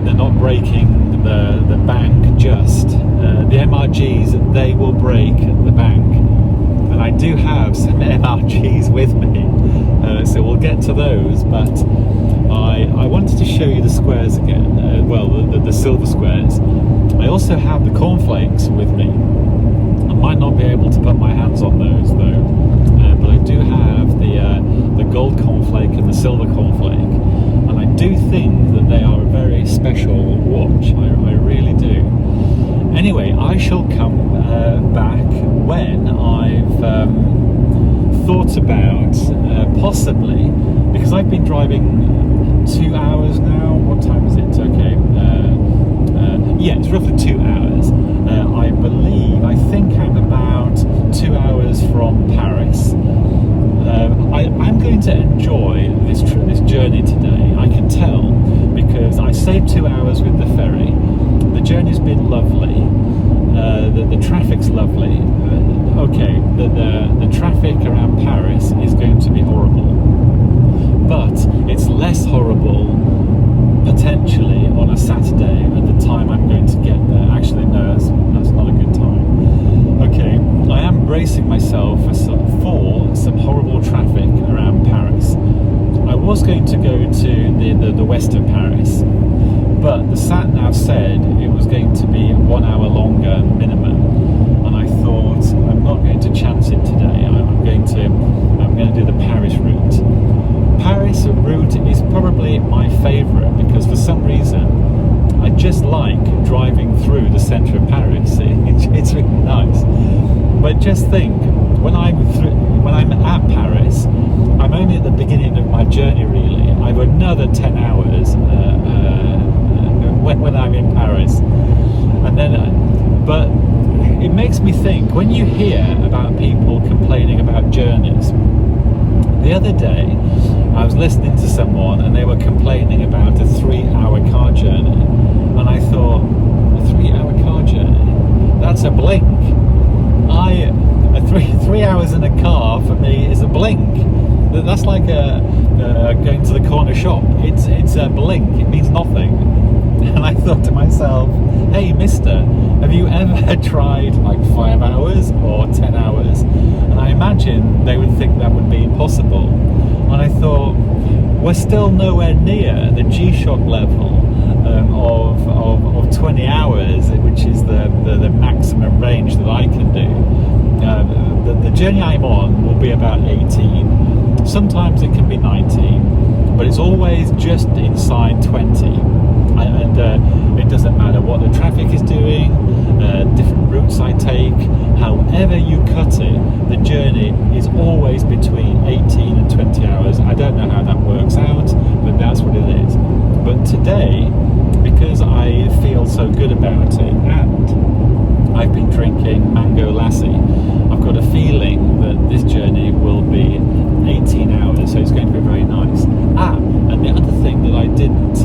they're not breaking the bank just. The MRGs, they will break the bank. And I do have some MRGs with me, so we'll get to those, but I wanted to show you the squares again, the silver squares. I also have the cornflakes with me. I might not be able to put my hands on those though, but I do have the gold cornflake and the silver cornflake, and I do think that they are a very special watch. I really do. Anyway, I shall come back when I've thought about possibly, because I've been driving 2 hours now. What time is it? Okay. Yeah, it's roughly 2 hours. I think I'm about 2 hours from Paris. I'm going to enjoy this journey today. I can tell, because I saved 2 hours with the ferry. The journey's been lovely. The traffic's lovely. Okay, the traffic around Paris is going to be horrible, but it's less horrible potentially on a Saturday at the time I'm going to get there. Actually, no, that's not a good time. Okay, I am bracing myself for some horrible traffic around Paris. I was going to go to the west of Paris, but the sat-nav said it was going to be 1 hour longer minimum, and I thought, I'm not going to chance it today. I'm going to do the Paris route. Paris route is probably my favourite, because for some reason I just like driving through the centre of Paris. It's really nice. But just think, when I'm at Paris, I'm only at the beginning of my journey really. I have another 10 hours when I'm in Paris. And then, but it makes me think, when you hear about people complaining about journeys, the other day I was listening to someone and they were complaining about a 3-hour car journey, and I thought, a 3-hour car journey? That's a blink. Three hours in a car for me is a blink. That's like going to the corner shop. It's a blink. It means nothing. And I thought to myself, hey mister, have you ever tried like 5 hours or 10 hours? And I imagine they would think that would be impossible. And I thought, we're still nowhere near the G-Shock level of 20 hours, which is the maximum range that I can do. The journey I'm on will be about 18. Sometimes it can be 19, but it's always just inside 20. And it doesn't matter what the traffic is doing, different routes I take, however you cut it, the journey is always between 18 and 20 hours. I don't know how that works out, but that's what it is. But today, because I feel so good about it, and I've been drinking mango lassi, I've got a feeling that this journey will be 18 hours, so it's going to be very nice. And the other thing that I didn't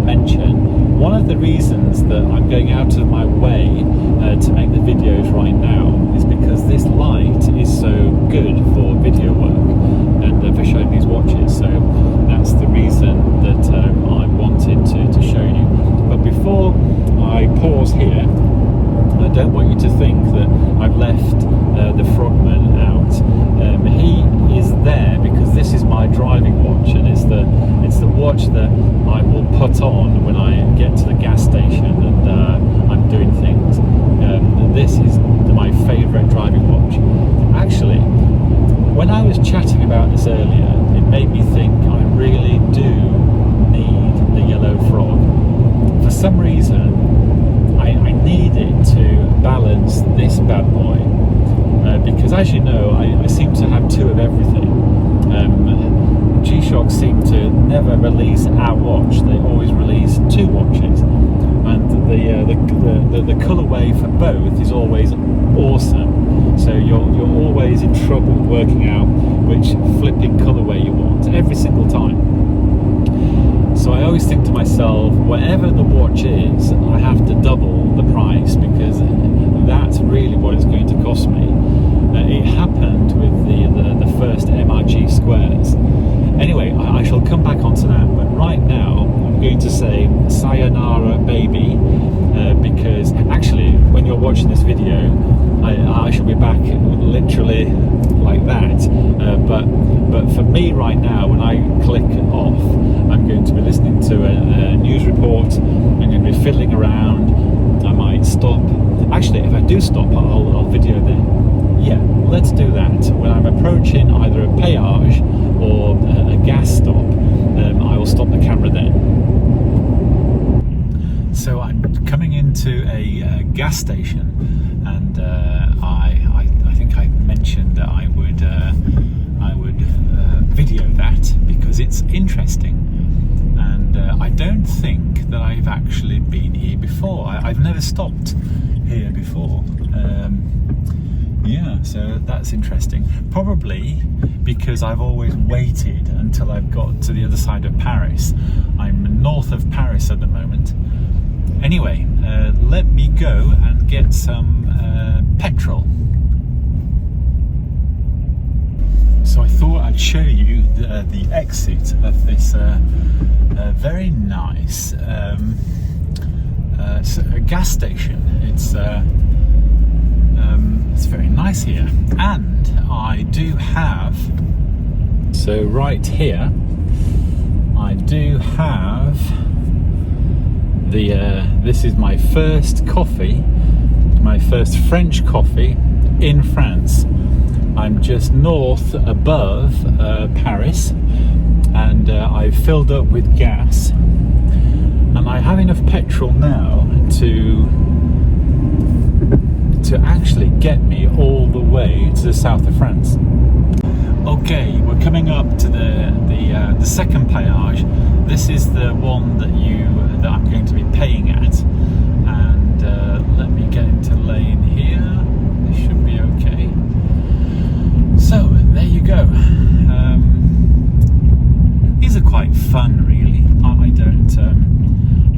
mention, one of the reasons that I'm going out of my way to make the videos right now is because this light is so good for video work and for showing these watches, so that's the reason that I wanted to show you. But before I pause here, I don't want you to think that I've left the Frogman out. He is there because this is my driving watch, and it's the watch that I will put on when I get to the gas station and I'm doing things. This is my favourite driving watch. Actually, when I was chatting about this earlier, it made me think I really do need the yellow frog. For some reason, I need it to balance this bad boy, because as you know, I seem to have two of everything. G-Shock seem to never release our watch; they always release two watches, and the colourway for both is always awesome. So you're always in trouble working out which flipping colourway you want every single time. So I always think to myself, whatever the watch is, I have to double the price, because that's really what it's going to cost me. It happened with the first MRG squares. Anyway, I shall come back onto that, but right now I'm going to say sayonara baby, because actually when you're watching this video I shall be back literally like that, but for me right now, when I click off, I'm going to be listening to a news report. I'm going to be fiddling around. I might stop. Actually, if I do stop, I'll video then. Yeah, let's do that. When I'm approaching either a péage or a gas stop, I will stop the camera then. So I'm coming into a gas station, and I think I mentioned that I would video that because it's interesting, and I don't think that I've actually been here before. I've never stopped here before. Yeah, so that's interesting. Probably because I've always waited until I've got to the other side of Paris. I'm north of Paris at the moment. Anyway, let me go and get some petrol. So I thought I'd show you the exit of this very nice gas station. It's very nice here, and I do have, so right here I do have the this is my first coffee, my first French coffee in France. I'm just north above Paris, and I've filled up with gas, and and I have enough petrol now to actually get me all the way to the south of France. Okay, we're coming up to the second péage. This is the one that I'm going to be paying at, and let me get into lane here. This should be okay. So there you go. These are quite fun, really.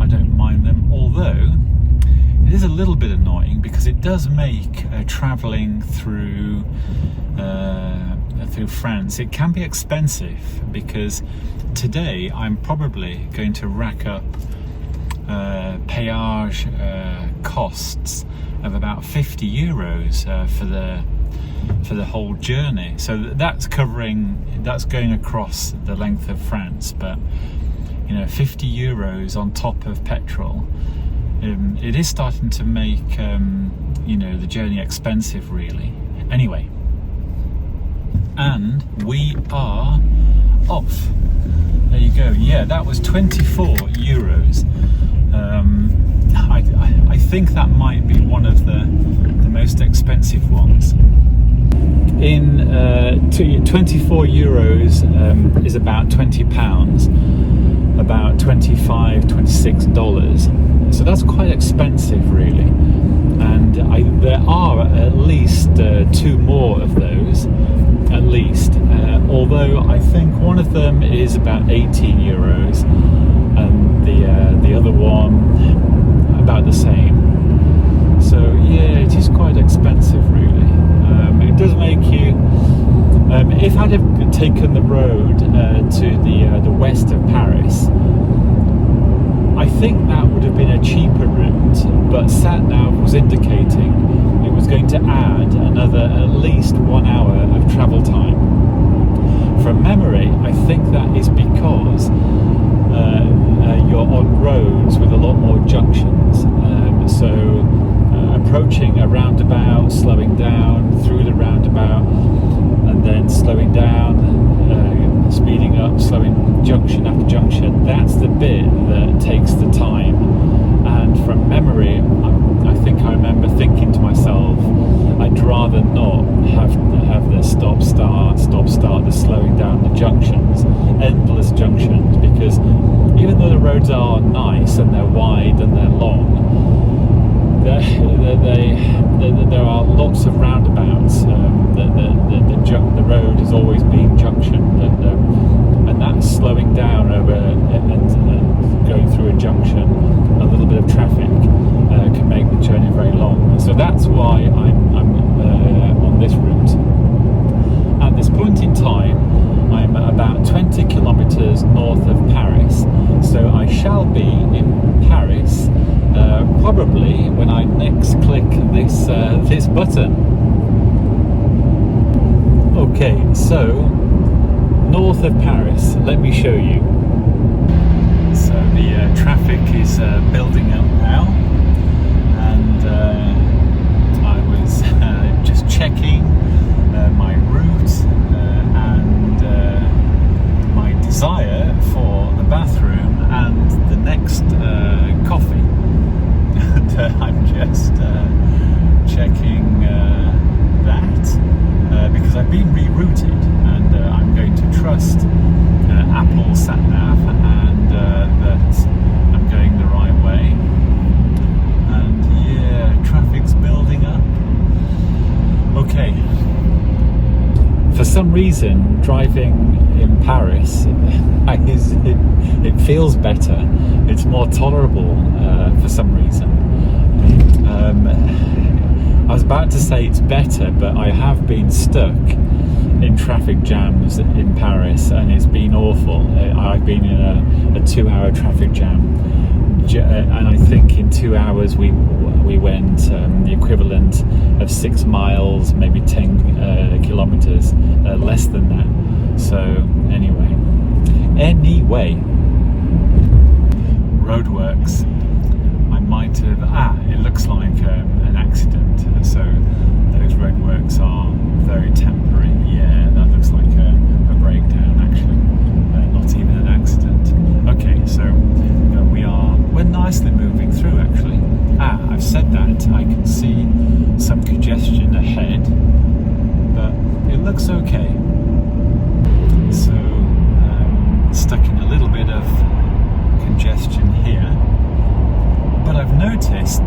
I don't mind them, although it is a little bit annoying because it does make travelling through France, it can be expensive, because today I'm probably going to rack up péage costs of about 50 euros for the whole journey. So that's going across the length of France, but 50 euros on top of petrol, it is starting to make the journey expensive, really. Anyway, and we are off. There you go. Yeah, that was 24 euros. I think that might be one of the most expensive ones. In 24 euros is about £20, about $25–26. So that's quite expensive, really. And there are at least two more of those, at least. Although I think one of them is about 18 euros, and the other one about the same. So yeah, it is quite expensive, really. It does make you. If I'd have taken the road to the west of Paris, I think that would have been a cheaper route, but SatNav was indicating it was going to add another at least 1 hour of travel time. From memory, I think that is because you're on roads with a lot more junctions. So approaching a roundabout, slowing down through the roundabout, and then slowing down, speeding up, slowing junction after junction. That's the bit that takes the time. And from memory, I think I remember thinking to myself, I'd rather not have the stop-start, the slowing down the junctions, endless junctions, because even though the roads are nice and they're wide and they're long, there are lots of roundabouts. The road has always been junctioned, and that's slowing down over and going through a junction. A little bit of traffic can make the journey very long. So that's why I'm on this route. At this point in time, I'm about 20 kilometers north of Paris, so I shall be in Paris probably when I next click this button. Okay, so north of Paris, let me show you. So the traffic is building up now, and I was just checking my route and my desire for the bathroom and the next coffee. And I'm just checking that because I've been rerouted, and I'm going to trust Apple SatNav and that I'm going the right way. And yeah, traffic's building up. Okay. For some reason, driving in Paris, it feels better. It's more tolerable for some reason. I was about to say it's better, but I have been stuck in traffic jams in Paris, and it's been awful. I've been in a 2-hour traffic jam, and I think in 2 hours we went the equivalent of 6 miles, maybe 10 kilometers, less than that. So anyway, roadworks. I might have, it looks like an accident. So those roadworks are very temporary. Yeah, that looks like a breakdown, actually. Not even an accident. Okay, so we're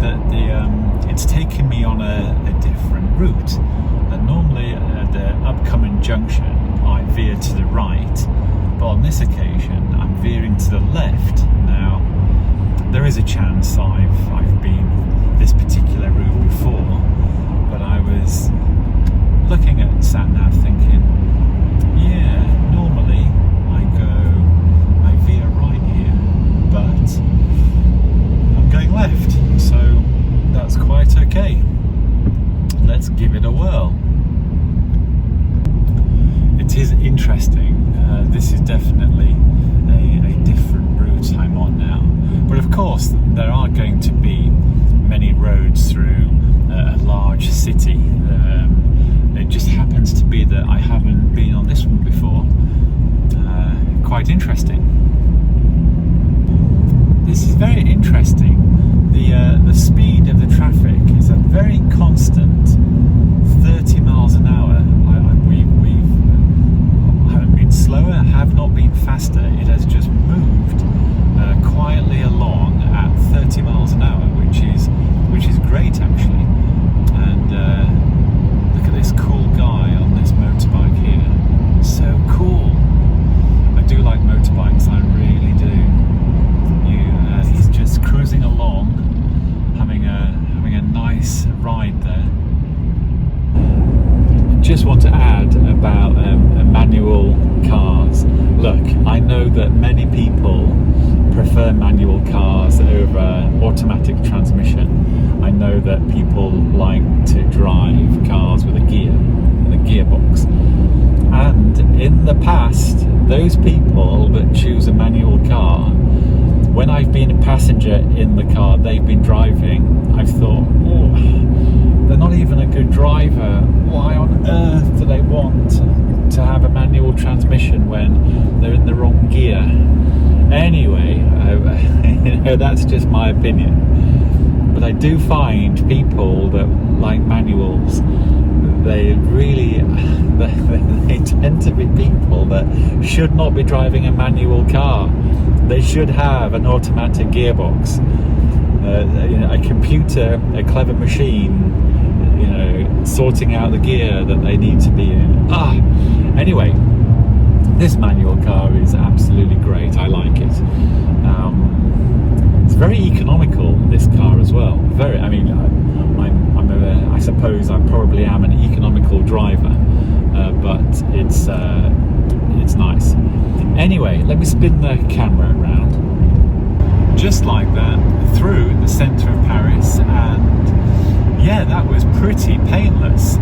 that it's taken me on a different route. Normally at the upcoming junction I veer to the right, but on this occasion I'm veering to the left. Now there is a chance I've been this particular route before, but I was looking at sat-nav thinking, yeah, normally I veer right here, but I'm going left, so that's quite okay. Let's give it a whirl. It is interesting. This is definitely a different route I'm on now, but of course there are going to be many roads through a large city. It just happens to be that I haven't been on this one before. Quite interesting. This is very interesting. The speed of the traffic is a very constant 30 miles an hour. We haven't been slower, have not been faster. It has just moved quietly along at 30 miles an hour, which is great actually. And look at this cool guy on this motorbike here. So cool. I do like motorbikes, I really do. He's just cruising along, having a nice ride there. Just want to add about manual cars. Look, I know that many people prefer manual cars over automatic transmission. I know that people like to drive cars with a gearbox. And in the past, those people that choose a manual car, when I've been a passenger in the car they've been driving, I've thought, oh, they're not even a good driver. Why on earth do they want to have a manual transmission when they're in the wrong gear? Anyway, that's just my opinion. But I do find people that like manuals, they tend to be people that should not be driving a manual car. They should have an automatic gearbox, a computer, a clever machine, sorting out the gear that they need to be in. Anyway, this manual car is absolutely great. I like it. It's very economical, this car as well. Very. I mean, I suppose I probably am an economical driver, but it's nice. Anyway, let me spin the camera around. Just like that, through the centre of Paris, and yeah, that was pretty painless.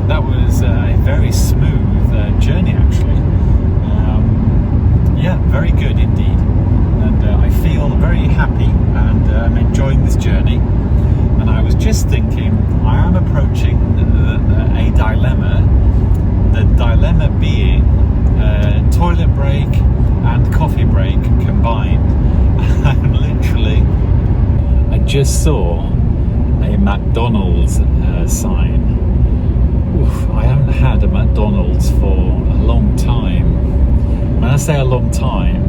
That was a very smooth journey actually. Yeah, very good indeed. And I feel very happy, and I'm enjoying this journey. And I was just thinking, I am approaching a dilemma. The dilemma being toilet break and coffee break combined. And literally, I just saw a McDonald's sign. Oof, I haven't had a McDonald's for a long time. When I say a long time,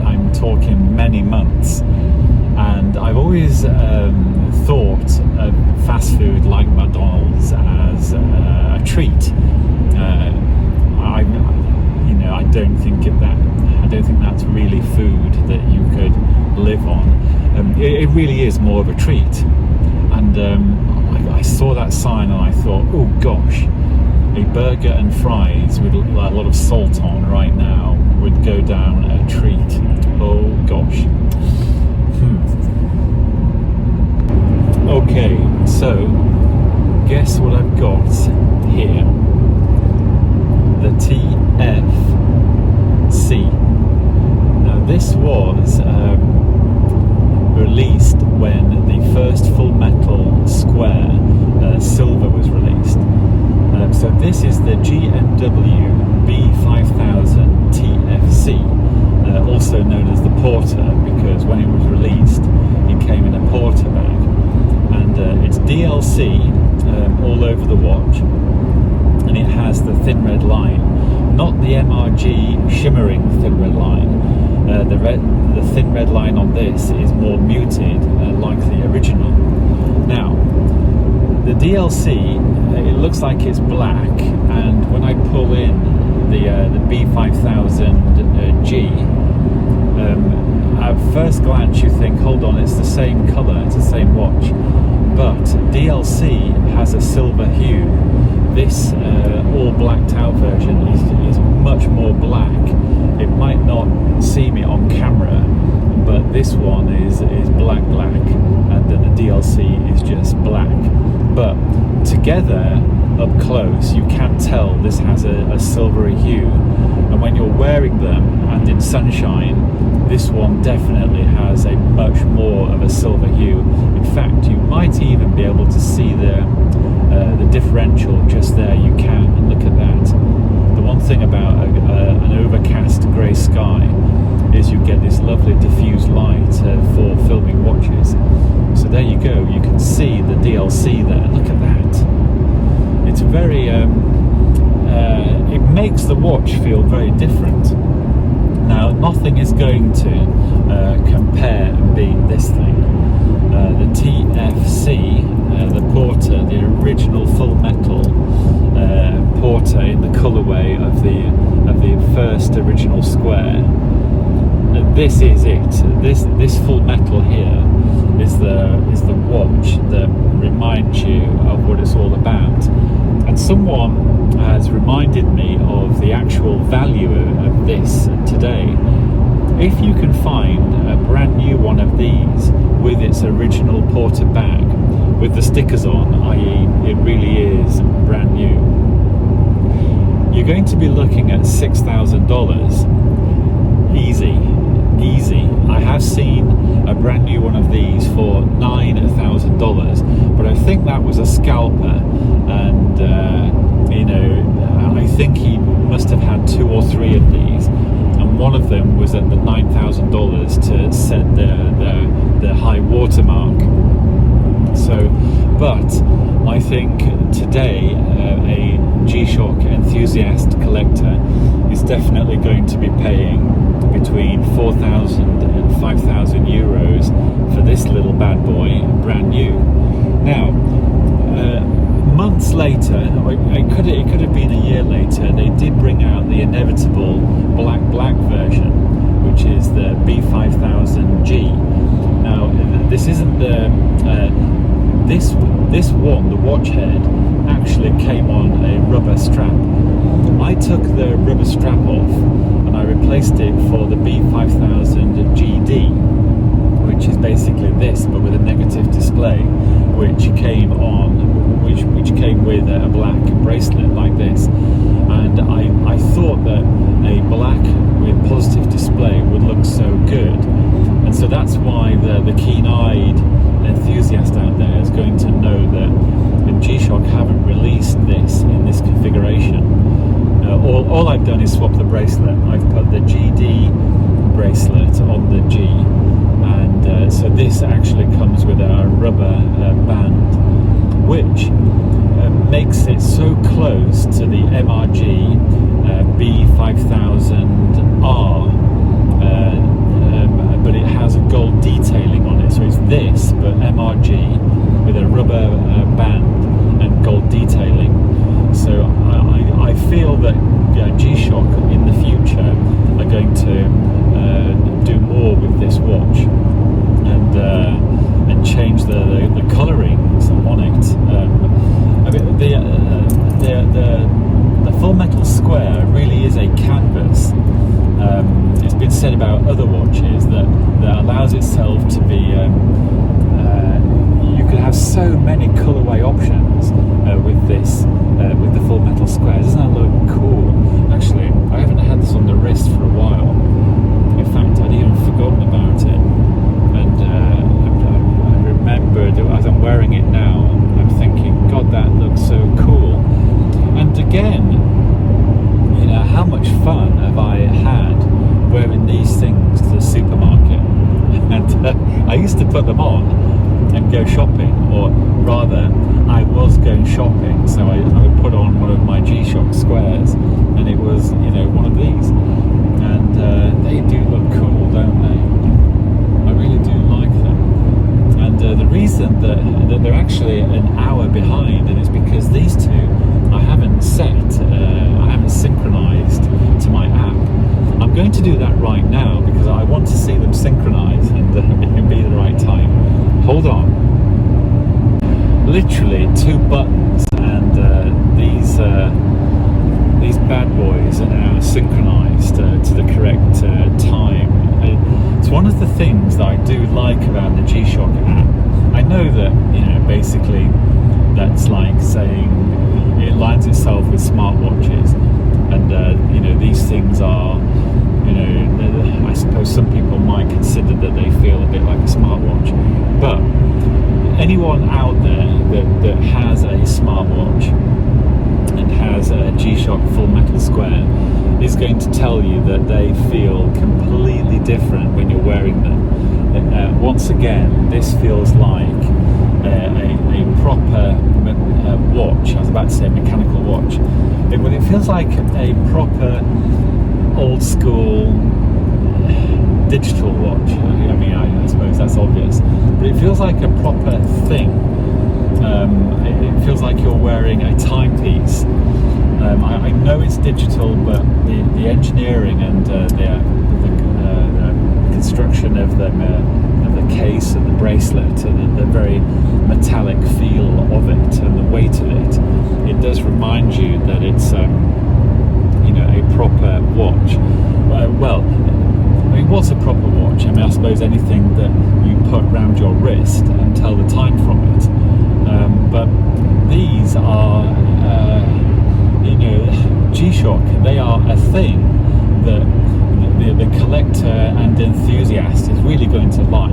I'm talking many months. And I've always thought of fast food like McDonald's as a treat. I don't think that's really food that you could live on. It really is more of a treat. And I saw that sign and I thought, oh gosh, a burger and fries with a lot of salt on right now would go down a treat. Oh gosh. Okay, so guess what I've got here? The TFC. Now this was released when the first Full Metal Square Silver was released. So this is the GMW-B5000 TFC, also known as the Porter, because when it was released it came in a Porter bag. And it's DLC all over the watch, and it has the thin red line, not the MRG shimmering thin red line. The thin red line on this is more muted, like the original. Now, the DLC, it looks like it's black, and when I pull in the B5000G, at first glance you think, hold on, it's the same colour, it's the same watch, but DLC has a silver hue. This all blacked out version is much more black. It might not seem it on camera, but this one is black, and then the DLC is just black. But together, up close, you can tell this has a silvery hue, and when you're wearing them and in sunshine, this one definitely has a much more of a silver hue. In fact, you might even be able to see the differential just there. You can look at that. The one thing about an overcast grey sky is you get this lovely diffused light for filming watches. So there you go, you can see the DLC there. Look at that. It's very it makes the watch feel very different. Now, nothing is going to compare and beat this thing. The TFC, the Porter, the original full metal Porter in the colourway of the first original square. This is it. This full metal here is the watch that reminds you of what it's all about. And someone has reminded me of the actual value of this today. If you can find a brand new one of these with its original Porter bag, with the stickers on, i.e. it really is brand new, you're going to be looking at $6,000. Easy. I have seen a brand new one of these for $9,000, but I think that was a scalper, and I think he must have had 2 or 3 of these, and one of them was at the $9,000 to set the high watermark. So, but I think today a G-Shock enthusiast collector is definitely going to be paying between 4,000 and 5,000 euros for this little bad boy, brand new. Now, months later, it could have been a year later, they did bring out the inevitable black version, which is the B5000G. Now, this isn't the this one, the watch head, actually came on a rubber strap. I took the rubber strap off and I replaced it for the B5000GD, which is basically this but with a negative display, which came with a black bracelet like this. And I thought that a black with positive display would look so good, and so that's why the keen-eyed enthusiast out there is going to know that the G-Shock haven't released this in this configuration. All I've done is swap the bracelet. I've put the GD bracelet on the G, and so this actually comes with a rubber band, which makes it so close to the MRG-B5000R, but it has a gold detailing on it. So it's this, but MRG with a rubber band and gold detailing. So I feel that G-Shock in the future are going to do more with this watch and change the colourings on it. I mean, the full metal square really is a canvas. It's been said about other watches that allows itself to be. You could have so many colourway options with this, with the full metal square. Doesn't that look cool? Actually, I haven't had this on the wrist for a while. In fact, I'd even forgotten about it, and I remembered as I'm wearing it now, I'm thinking, God, that looks so cool. And again, how much fun have I had wearing these things to the supermarket? And I used to put them on and go shopping, or rather I was going shopping, so I would put on one of my G-Shock squares, and it was one of these, and they do look cool, don't they? I really do like them. And the reason behind, and it's because these two I haven't synchronized to my app. I'm going to do that right now because I want to see them synchronize, and it can be the right time. Hold on. Literally 2 buttons, and these bad boys are now synchronized to the correct time. It's one of the things that I do like about the G-Shock app. I know that, basically that's like saying it aligns itself with smartwatches, and these things are, I suppose some people might consider that they feel a bit like a smartwatch, but anyone out there that has a smartwatch and has a G-Shock full metal square is going to tell you that they feel completely different when you're wearing them. Once again, this feels like a proper watch. I was about to say mechanical watch. It feels like a proper old school digital watch. I mean, I suppose that's obvious, but it feels like a proper thing. It feels like you're wearing a timepiece. I know it's digital, but the engineering and the construction of the case and the bracelet and the very metallic feel of it and the weight of it does remind you that it's a proper watch. Well, I mean, what's a proper watch? I mean, I suppose anything that you put around your wrist and tell the time from it. But these are, G-Shock. They are a thing that the collector and enthusiast is really going to like.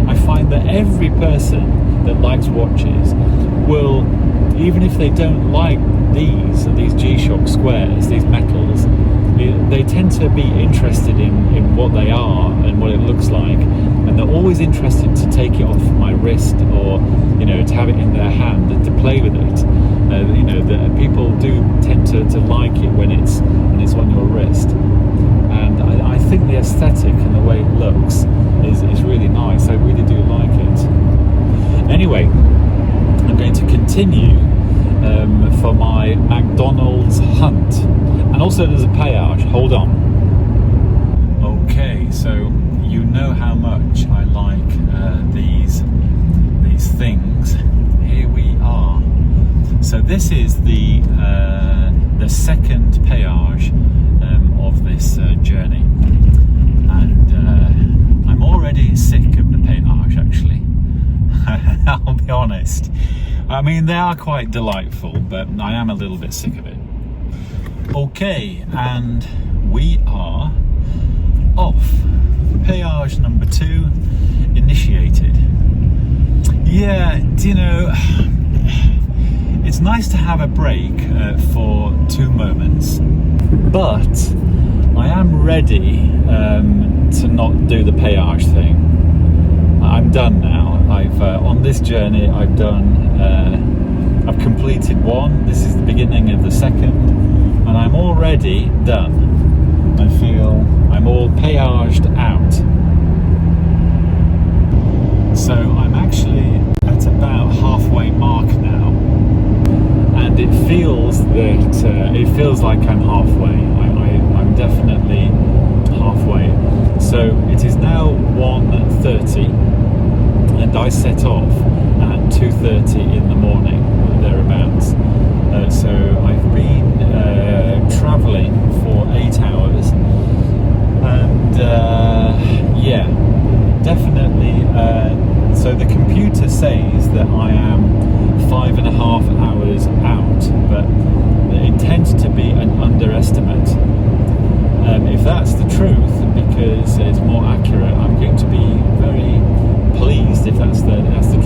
I find that every person that likes watches will, even if they don't like these G-Shock squares, these metals, they tend to be interested in what they are and what it looks like, and they're always interested to take it off my wrist, or to have it in their hand and to play with it. The people do tend to like it when it's on your wrist, and I think the aesthetic and the way it looks is really nice. I really do like it. Anyway, I'm going to continue for my McDonald's hunt, and also there's a payage. Hold on. Okay, so you know how much I like these things. Here we are. So this is the second payage of this journey, and I'm already sick of the payage, actually. I'll be honest. I mean, they are quite delightful, but I am a little bit sick of it. Okay, and we are off. Payage number 2 initiated. Yeah, it's nice to have a break for 2 moments, but I am ready to not do the payage thing. I'm done now. On this journey I've completed 1. This is the beginning of the 2nd, and I'm already done. I feel I'm all payaged out. So I'm actually at about halfway mark now, and it feels like I'm halfway. I'm definitely halfway. So it is now 1:30, and I set off at 2:30 in the morning, thereabouts. So I've been travelling for 8 hours, and yeah, definitely. So the computer says that I am 5.5 hours out, but it tends to be an underestimate. If that's the truth, because it's more accurate, I'm going to be very pleased if that's the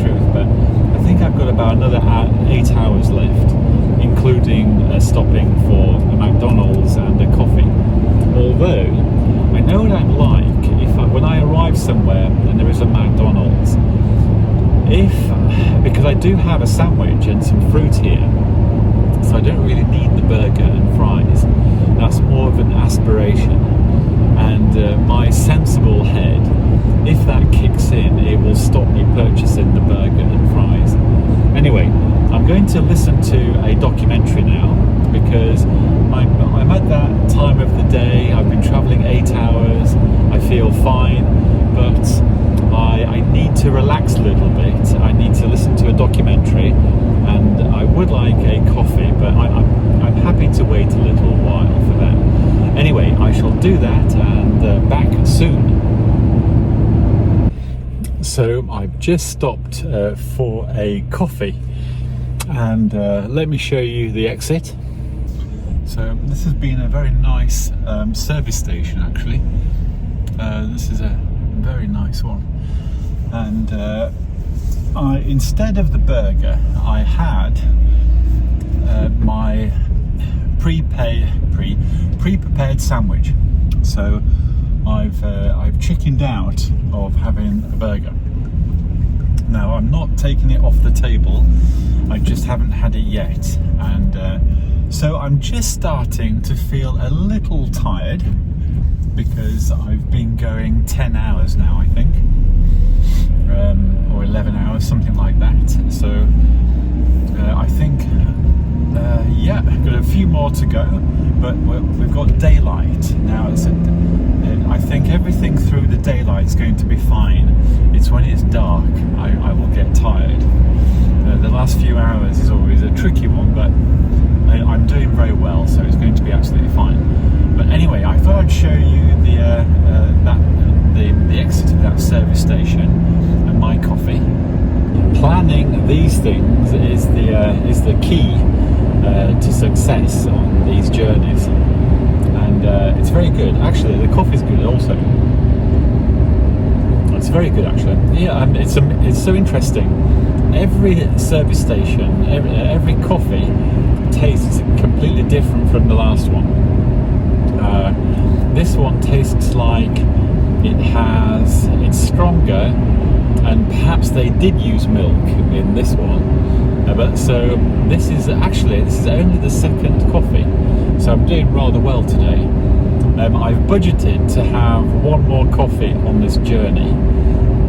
truth. But I think I've got about another 8 hours left, including stopping for a McDonald's and a coffee. Although I know what I'm like when I arrive somewhere and there is a McDonald's. Because I do have a sandwich and some fruit here, so I don't really need the burger and fries. That's more of an aspiration, and my sensible head, if that kicks in, it will stop me purchasing the burger and fries. Anyway, I'm going to listen to a documentary now, because I'm at that time of the day. I've been travelling 8 hours. I feel fine, but I need to relax a little bit. I need to listen to a documentary, and I would like a coffee, but I'm happy to wait a little while for that. Anyway, I shall do that, and back soon. So I've just stopped for a coffee, and let me show you the exit. So this has been a very nice service station, actually. This is a very nice one, and instead of the burger, I had my pre-prepared sandwich. So I've chickened out of having a burger. Now I'm not taking it off the table, I just haven't had it yet, and so I'm just starting to feel a little tired, because I've been going 10 hours now, I think, or 11 hours, something like that. So I think yeah, got a few more to go, but we've got daylight now. I think everything through the daylight is going to be fine. It's when it's dark I will get tired. The last few hours is always a tricky one, but I'm doing very well, so it's going to be absolutely fine. But anyway, I thought I'd show you the exit of that service station and my coffee. Planning these things is the key to success on these journeys, and it's very good. Actually, the coffee's good also. It's very good, actually. Yeah, it's so interesting. Every service station, every coffee tastes completely different from the last one. This one tastes like it's stronger, and perhaps they did use milk in this one. But so this is only the second coffee, so I'm doing rather well today. I've budgeted to have one more coffee on this journey,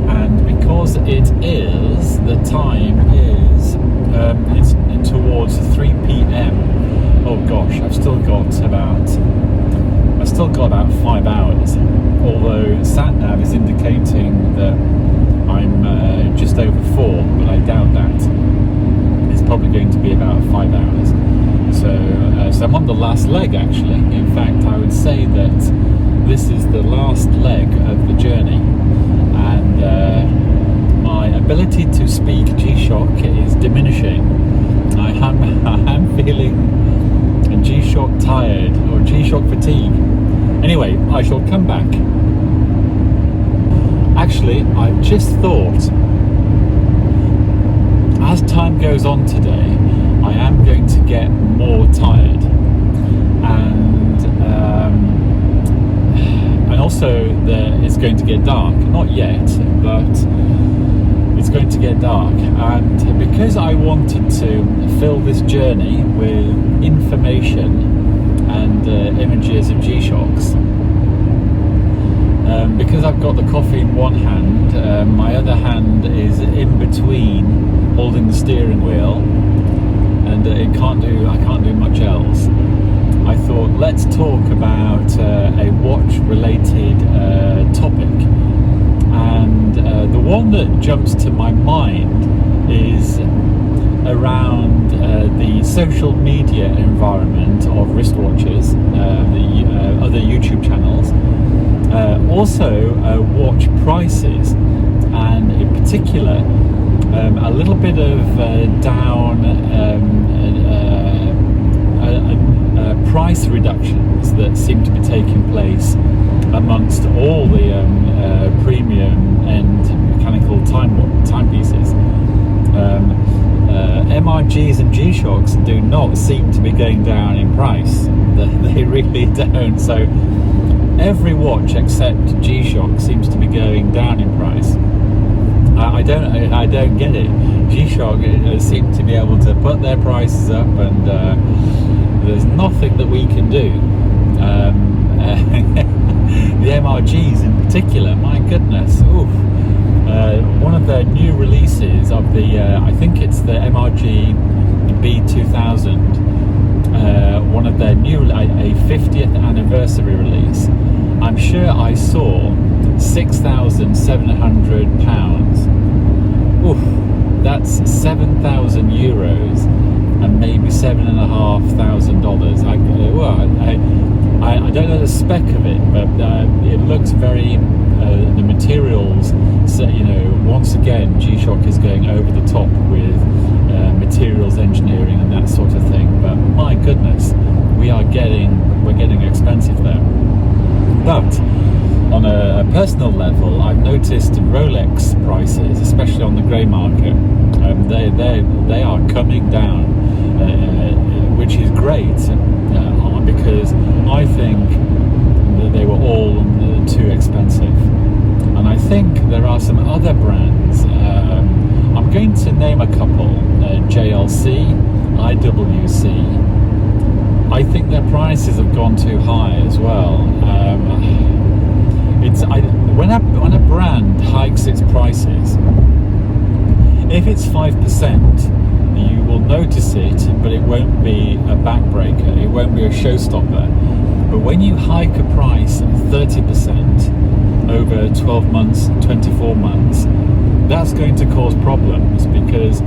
and because the time is it's towards 3 p.m. Oh gosh, I've still got about 5 hours, although SatNav is indicating that I'm just over 4, but I doubt that. It's probably going to be about 5 hours. So I'm on the last leg, actually. In fact, I would say that this is the last leg of the journey, and my ability to speak G-Shock is diminishing. I am feeling G-Shock tired, or G-Shock fatigue. Anyway, I shall come back. Actually, I've just thought, as time goes on today, I am going to get more tired, and also it's going to get dark. Not yet, but it's going to get dark, and because I wanted to fill this journey with information and images of G-Shocks, because I've got the coffee in one hand, my other hand is in between holding the steering wheel, and I can't do much else. I thought, let's talk about a watch-related topic, and the one that jumps to my mind is around the social media environment of wristwatches, the other YouTube channels, also watch prices, and in particular a little bit of price reductions that seem to be taking place amongst all the premium and mechanical timepieces. MRGs and G-Shocks do not seem to be going down in price. They really don't. So every watch except G-Shock seems to be going down in price. I don't get it. G-Shock seem to be able to put their prices up, and there's nothing that we can do. The MRGs in particular, my goodness, oof. One of new releases of the I think it's the MRG-B5000, one of their new, a 50th anniversary release. I'm sure I saw £6,700. Oof, that's €7,000 and maybe $7,500. I don't know the spec of it, but it looks very, the materials, so, you know, once again G-Shock is going over the top with materials engineering and that sort of thing, but my goodness, we're getting expensive there. But on a personal level, I've noticed Rolex prices, especially on the grey market, they are coming down, which is great, because I think that they were all too expensive. And I think there are some other brands, I'm going to name a couple, JLC, IWC. I think their prices have gone too high as well. When a brand hikes its prices, if it's 5%, you will notice it, but it won't be a backbreaker, it won't be a showstopper. But when you hike a price 30% over 12 months, 24 months, that's going to cause problems, because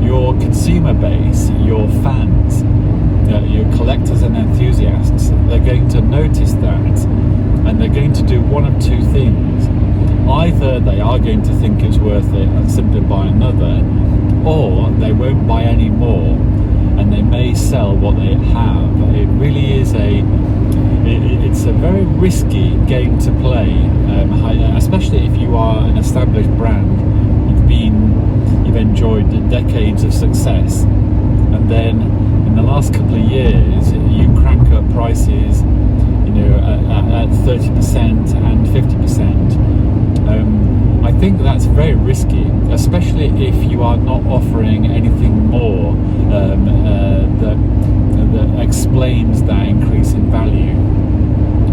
your consumer base, your fans, your collectors and enthusiasts, they're going to notice that, and they're going to do one of two things. Either they are going to think it's worth it and simply buy another, or they won't buy any more and they may sell what they have. It really is it's a very risky game to play, especially if you are an established brand. You've enjoyed decades of success, and then in the last couple of years you crank up prices, you know, at 30% and 50%. I think that's very risky, especially if you are not offering anything more that explains that increase in value,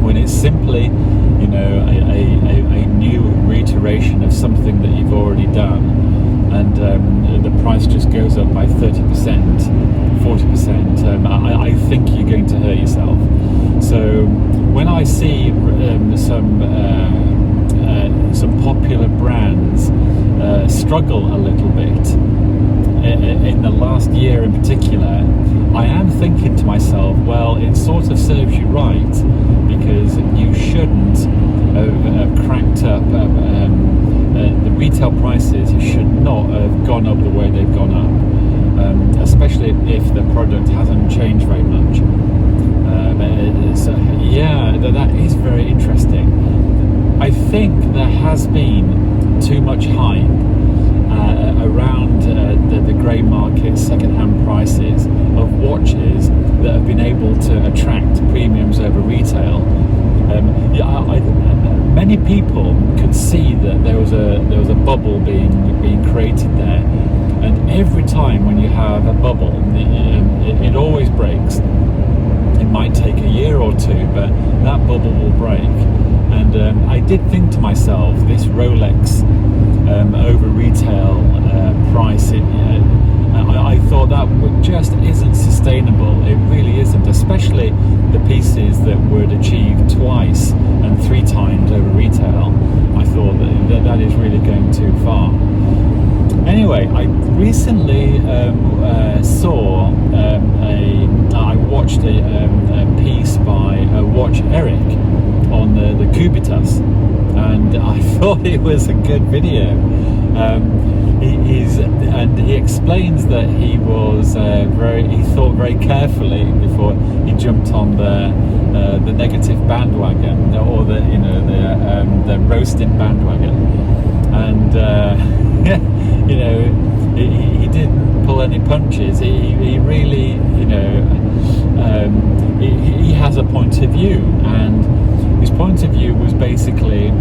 when it's simply, you know, a new reiteration of something that you've already done, and the price just goes up by 30%, 40%. I think you're going to hurt yourself. So when I see some popular brands struggle a little bit in the last year in particular, I am thinking to myself, well, it sort of serves you right, because you shouldn't have cranked up the retail prices. Should not have gone up the way they've gone up, especially if the product hasn't changed very much. Yeah, that is very interesting. I think there has been too much hype around the grey market second-hand prices of watches that have been able to attract premiums over retail. Many people could see that there was a bubble being created there, and every time when you have a bubble, it always breaks. It might take a year or two, but that bubble will break. And I did think to myself, this Rolex over retail price, I thought that just isn't sustainable. It really isn't, especially the pieces that would achieve twice and 3 times over retail. I thought that is really going too far. Anyway, I recently I watched a piece by Watch Eric on the Kubitas, and I thought it was a good video. He explains that he was he thought very carefully before he jumped on the negative bandwagon, or the roasting bandwagon, and you know, he didn't pull any punches. He really, you know, he has a point of view, and his point of view was basically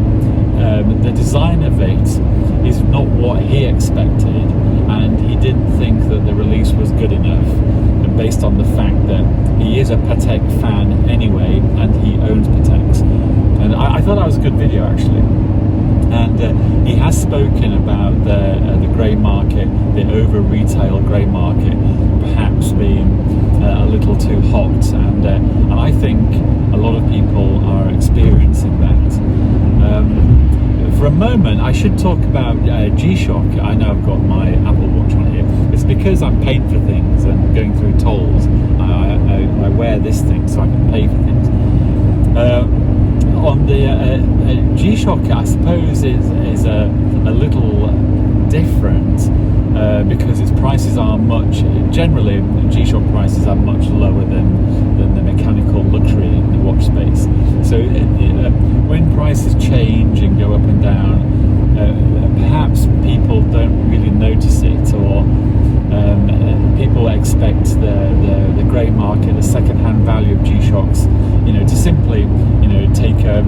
the design of it is not what he expected, and he didn't think that the release was good enough, and based on the fact that he is a Patek fan anyway, and he owns Pateks. And I thought that was a good video, actually. And he has spoken about the grey market, the over-retail grey market, perhaps being a little too hot, and I think a lot of people are experiencing that. For a moment, I should talk about G-Shock. I know I've got my Apple Watch on here. It's because I'm paying for things and going through tolls. I wear this thing so I can pay for things. On the G-Shock, I suppose is a little different because its prices are generally G-Shock prices are much lower than the mechanical luxury watch space. So when prices change and go up and down, perhaps people don't really notice it, or people expect the grey market, the second-hand value of G-Shocks, to simply, take a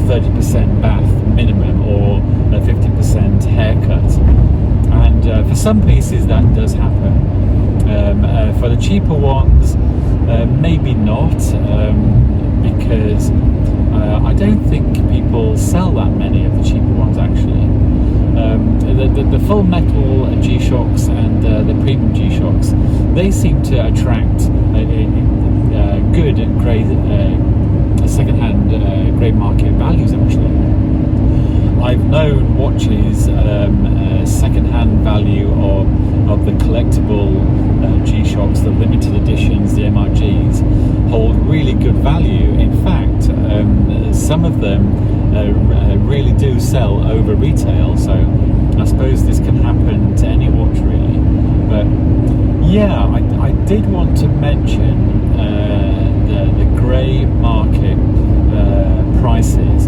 30% bath minimum or a 50% haircut. And for some pieces that does happen. For the cheaper ones, maybe not, because I don't think people sell that many of the cheaper ones actually. The full metal G-Shocks and the premium G-Shocks, they seem to attract good grey second-hand grey market values actually. I've known watches second-hand value of the collectible G-Shocks, the limited editions, the MRGs, hold really good value. In fact, some of them really do sell over retail, so I suppose this can happen to any watch really. But yeah, I did want to mention the grey market prices.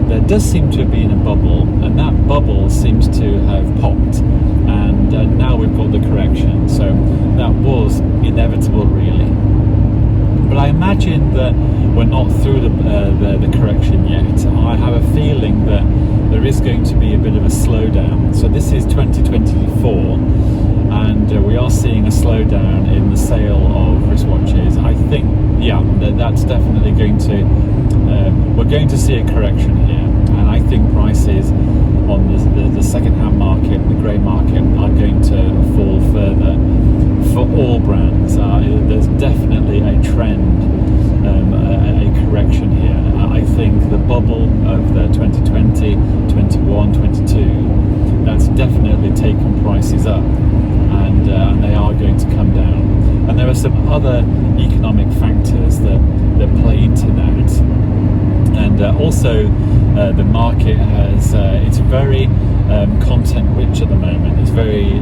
There does seem to have been a bubble, and that bubble seems to have popped, and now we've got the correction. So that was inevitable really. But I imagine that we're not through the correction yet. I have a feeling that there is going to be a bit of a slowdown. So this is 2024, and we are seeing a slowdown in the sale of wristwatches. I think, yeah, that's definitely going to, we're going to see a correction here. And I think prices on the second-hand market, the grey market, are going to fall further for all brands. There's definitely a trend, a correction here. I think the bubble of the 2020, 21, 22, that's definitely taken prices up, and they are going to come down. And there are some other economic factors that play into that. And also the market has it's very content rich at the moment. It's very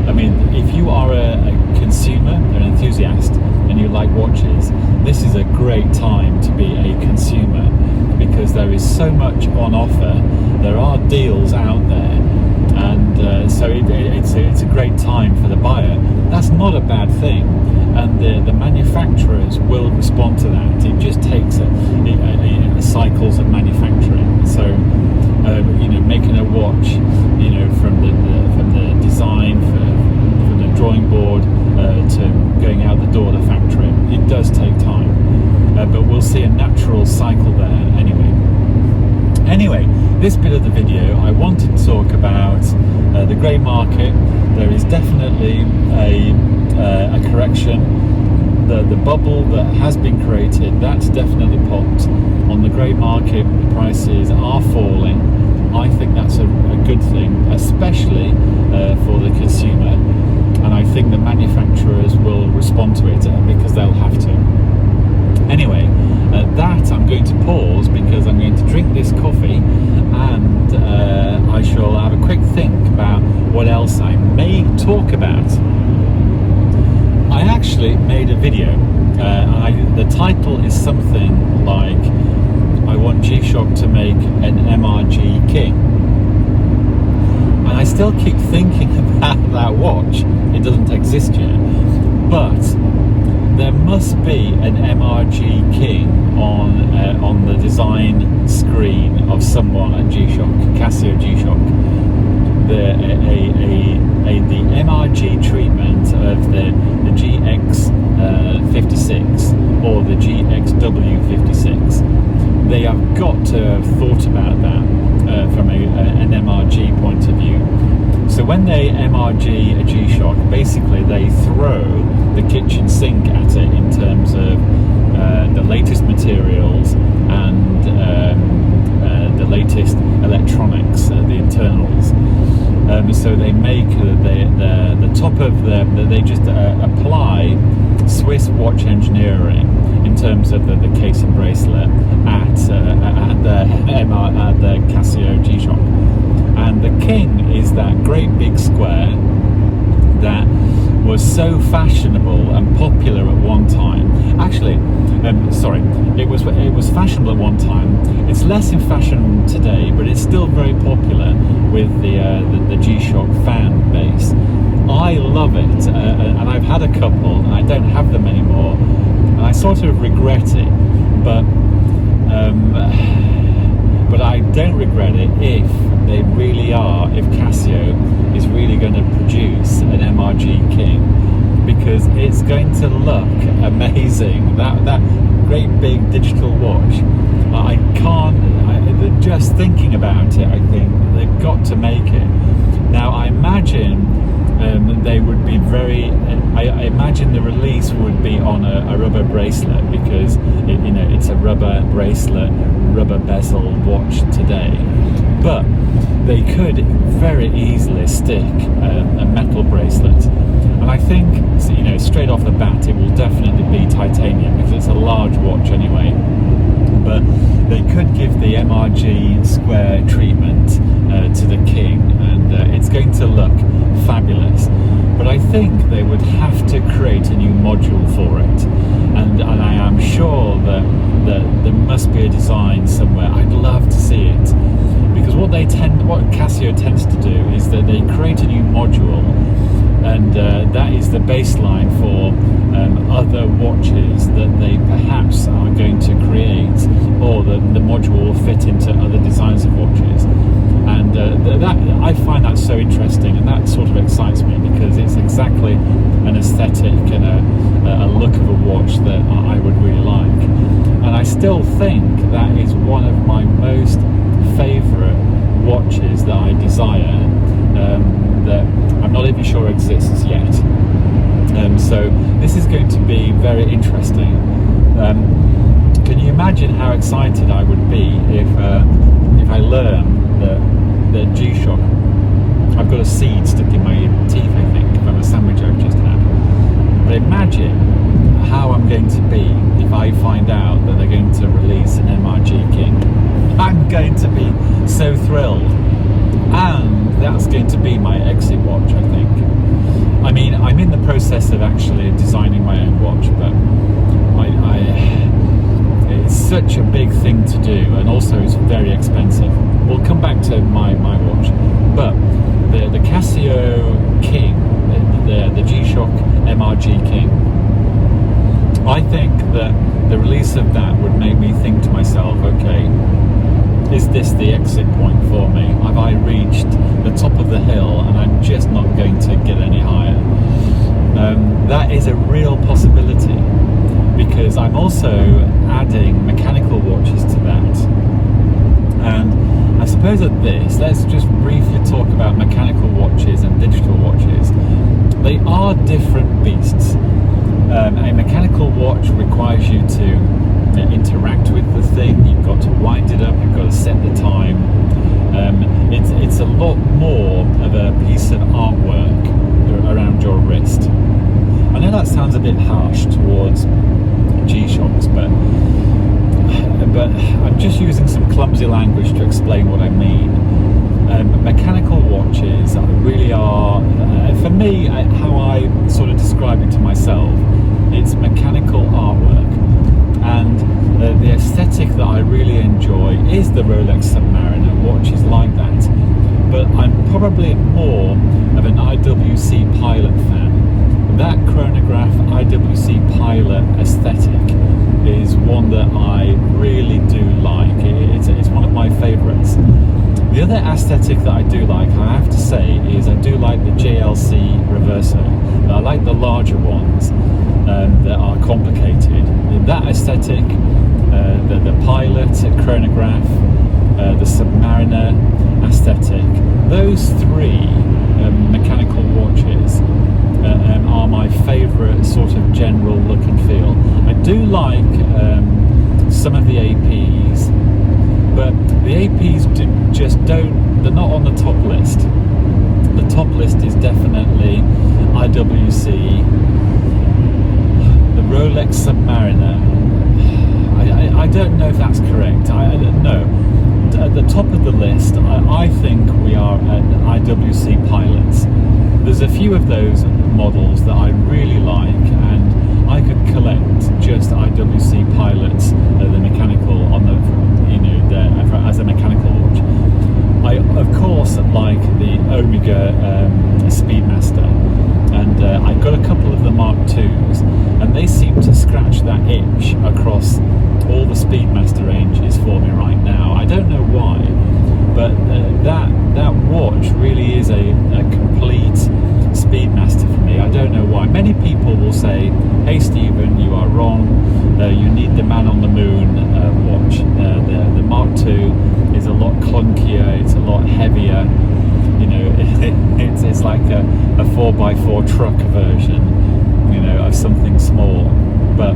I mean, if you are a consumer, an enthusiast, and you like watches, this is a great time to be a consumer, because there is so much on offer. There are deals out there, and so it's a great time for the buyer. That's not a bad thing, and the manufacturers will respond to that. It just takes cycles of manufacturing. So making a watch, from the design, from the drawing board to going out the door, the factory, it does take time, but we'll see a natural cycle there anyway. This bit of the video, I wanted to talk about the grey market. There is definitely a correction. The bubble that has been created, that's definitely popped. On the grey market, the prices are falling. I think that's a good thing, especially for the consumer. And I think the manufacturers will respond to it because they'll have to. Anyway, that I'm going to pause because I'm going to drink this coffee, and I shall have a quick think about what else I may talk about. I actually made a video. The title is something like, I want G-Shock to make an MRG King. And I still keep thinking about that watch. It doesn't exist yet. But there must be an MRG King on the design screen of someone at G-Shock, Casio G-Shock. The MRG treatment of the GX56 or the GXW56. They have got to have thought about that. an MRG point of view. So when they MRG a G-Shock, basically they throw the kitchen sink at it in terms of the latest materials and the latest electronics, the internals. So they make the top of they just apply Swiss watch engineering in terms of the case and bracelet at the Casio G-Shock. And the King is that great big square that was so fashionable and popular at one time. Actually, it was fashionable at one time. It's less in fashion today, but it's still very popular with the G-Shock fan base. I love it, and I've had a couple, and I don't have them anymore, and I sort of regret it, but I don't regret it if Casio is really going to produce an MRG King, because it's going to look amazing. That great big digital watch, just thinking about it, I think they've got to make it. Now I imagine they would be I imagine the release would be on a rubber bracelet, because it's a rubber bracelet, rubber bezel watch today. But they could very easily stick a metal bracelet, and I think straight off the bat it will definitely be titanium, because it's a large watch anyway. But they could give the MRG square treatment to the King, and it's going to look fabulous. But I think they would have to create a new module for it, and I am sure that there must be a design somewhere. I'd love to see it, because what Casio tends to do is that they create a new module, and that is the baseline for other watches that they perhaps are going to create, or the module will fit into other designs of watches. And that I find that so interesting, and that sort of excites me, because it's exactly an aesthetic and a look of a watch that I would really like. And I still think that is one of my most favourite watches that I desire, that I'm not even sure exists yet. So this is going to be very interesting. Can you imagine how excited I would be if I learn that the G-Shock, I've got a seed stuck in my teeth, I think, from a sandwich I've just had. But imagine how I'm going to be if I find out that they're going to release an MRG King. I'm going to be so thrilled, and that's going to be my exit watch, I think. I mean, I'm in the process of actually designing my own watch, but it's such a big thing to do, and also it's very expensive. We'll come back to my watch, but the Casio King, the G-Shock MRG King, I think that the release of that would make me think to myself, okay, is this the exit point for me? Have I reached the top of the hill and I'm just not going to get any higher? That is a real possibility, because I'm also adding mechanical watches to that. And I suppose at this, let's just briefly talk about mechanical watches and digital watches. They are different beasts. A mechanical watch requires you to interact with the thing. You've got to wind it up, you've got to set the time. It's a lot more of a piece of artwork around your wrist. I know that sounds a bit harsh towards G-Shocks, but I'm just using some clumsy language to explain what I mean. Mechanical watches really are, for me, how I sort of describe it to myself, it's mechanical artwork. And the aesthetic that I really enjoy is the Rolex Submariner, watches like that. But I'm probably more of an IWC Pilot fan. That chronograph IWC Pilot aesthetic is one that I really do like. It's one of my favourites. The other aesthetic that I do like, I have to say, is I do like the JLC Reverso. I like the larger ones that are complicated. That aesthetic, the Pilot chronograph, the Submariner aesthetic. Those three mechanical watches are my favourite sort of general look and feel. I do like some of the APs, but the APs they're not on the top list. The top list is definitely IWC, the Rolex Submariner. I don't know if that's correct. No. At the top of the list, I think we are at IWC pilots. There's a few of those models that I really like, and I could collect just IWC pilots, the mechanical on the, as a mechanical watch. I of course like the Omega Speedmaster, and I got a couple of the Mark IIs, and they seem to scratch that itch across all the Speedmaster ranges for me right now. I don't know why, but that watch really is a complete Speedmaster for me. I don't know why. Many people will say, "Hey Stephen, you are wrong. You need the Man on the Moon watch. The Mark II is a lot clunkier. It's a lot heavier. You know, it's like a 4x4 truck version, of something small." But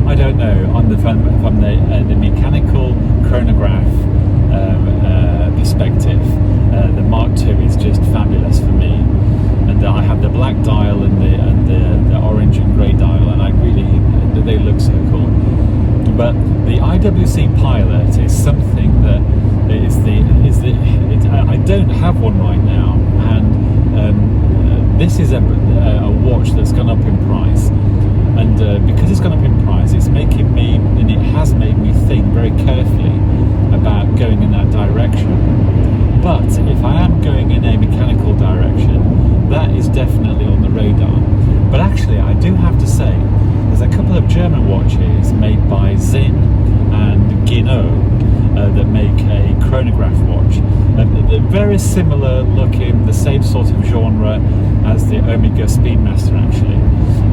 I don't know. From the mechanical chronograph perspective, the Mark II is just fabulous for me. And I have the black dial and the orange and grey dial, and they look so cool. But the IWC Pilot is something that I don't have one right now, and this is a watch that's gone up in price. And because it's gone up in price, it has made me think very carefully about going in that direction. But if I am going in a mechanical direction, that is definitely on the radar. But actually, I do have to say, there's a couple of German watches made by Zinn and Ginot that make a chronograph watch. They're very similar looking, the same sort of genre as the Omega Speedmaster actually.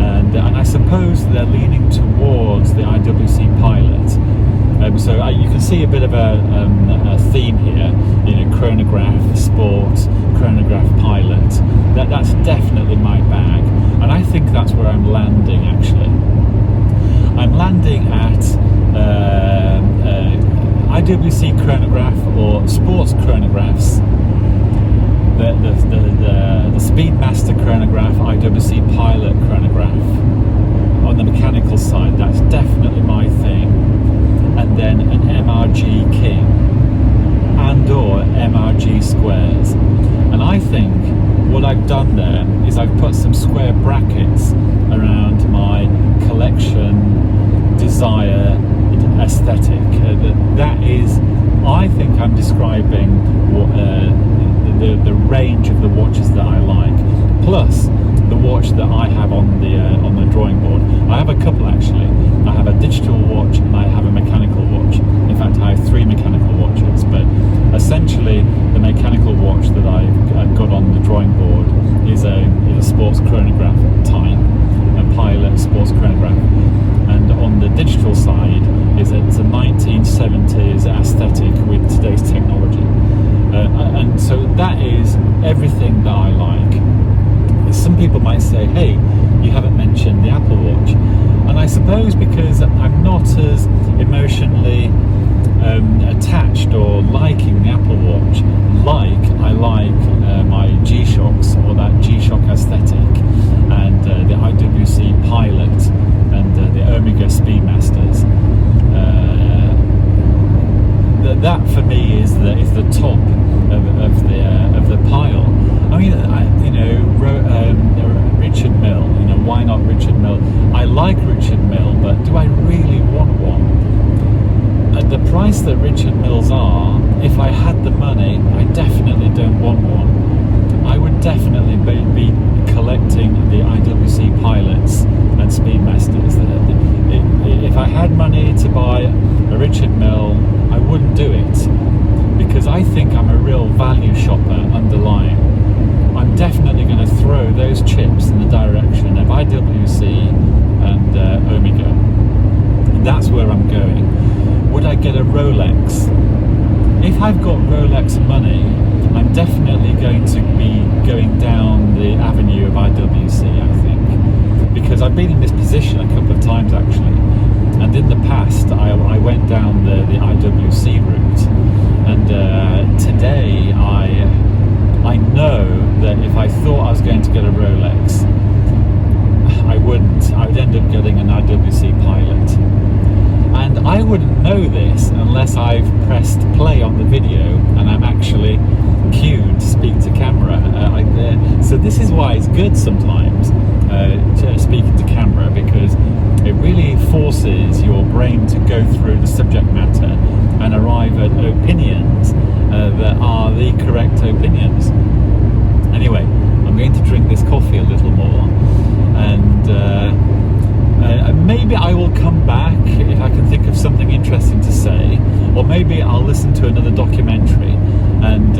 And I suppose they're leaning towards the IWC Pilot. So you can see a bit of a theme here, chronograph, sport, chronograph, pilot. That's definitely my bag, and I think that's where I'm landing actually. I'm landing at IWC chronograph or sports chronographs, the Speedmaster chronograph, IWC Pilot chronograph. On the mechanical side, that's definitely my thing. And then an MRG King and or MRG Squares. And I think what I've done there is I've put some square brackets around my collection desire aesthetic. That is, I think I'm describing the range of the watches that I like, plus the watch that I have on the drawing board. I have a couple actually. I have a digital watch and I have a mechanical watch. In fact, I have 3 mechanical watches, but essentially the mechanical watch that I've got on the drawing board is a sports chronograph time, a Pilot sports chronograph, and on the digital side it's a 1970s aesthetic with today's technology, and so that is everything that I like. Some people might say, hey, you haven't mentioned the Apple Watch, and I suppose because I'm not as emotionally attached or liking the Apple Watch like I like my G-Shocks or that G-Shock aesthetic and the IWC Pilot and the Omega Speedmasters. That for me is the top of the pile. I mean, Richard Mille. Why not Richard Mille? I like Richard Mille, but do I really want one? At the price that Richard Milles are, if I had the money, I definitely don't want one. I would definitely be collecting the IWC Pilots and Speedmasters. If I had money to buy a Richard Mille, I wouldn't do it, because I think I'm a real value shopper underlying. I'm definitely going to throw those chips in the direction of IWC and Omega. And that's where I'm going. Would I get a Rolex? if I've got Rolex money, I'm definitely going to be going down the avenue of IWC, I think, because I've been in this position a couple of times actually, and in the past I went down the IWC route, and today I know that if I thought I was going to get a Rolex, I wouldn't. I would end up getting an IWC Pilot. And I wouldn't know this unless I've pressed play on the video and I'm actually cued to speak to camera. So this is why it's good sometimes speaking to camera, because it really forces your brain to go through the subject matter and arrive at opinions that are the correct opinions. Anyway, I'm going to drink this coffee a little more, and maybe I will come back if I can think of something interesting to say, or maybe I'll listen to another documentary. And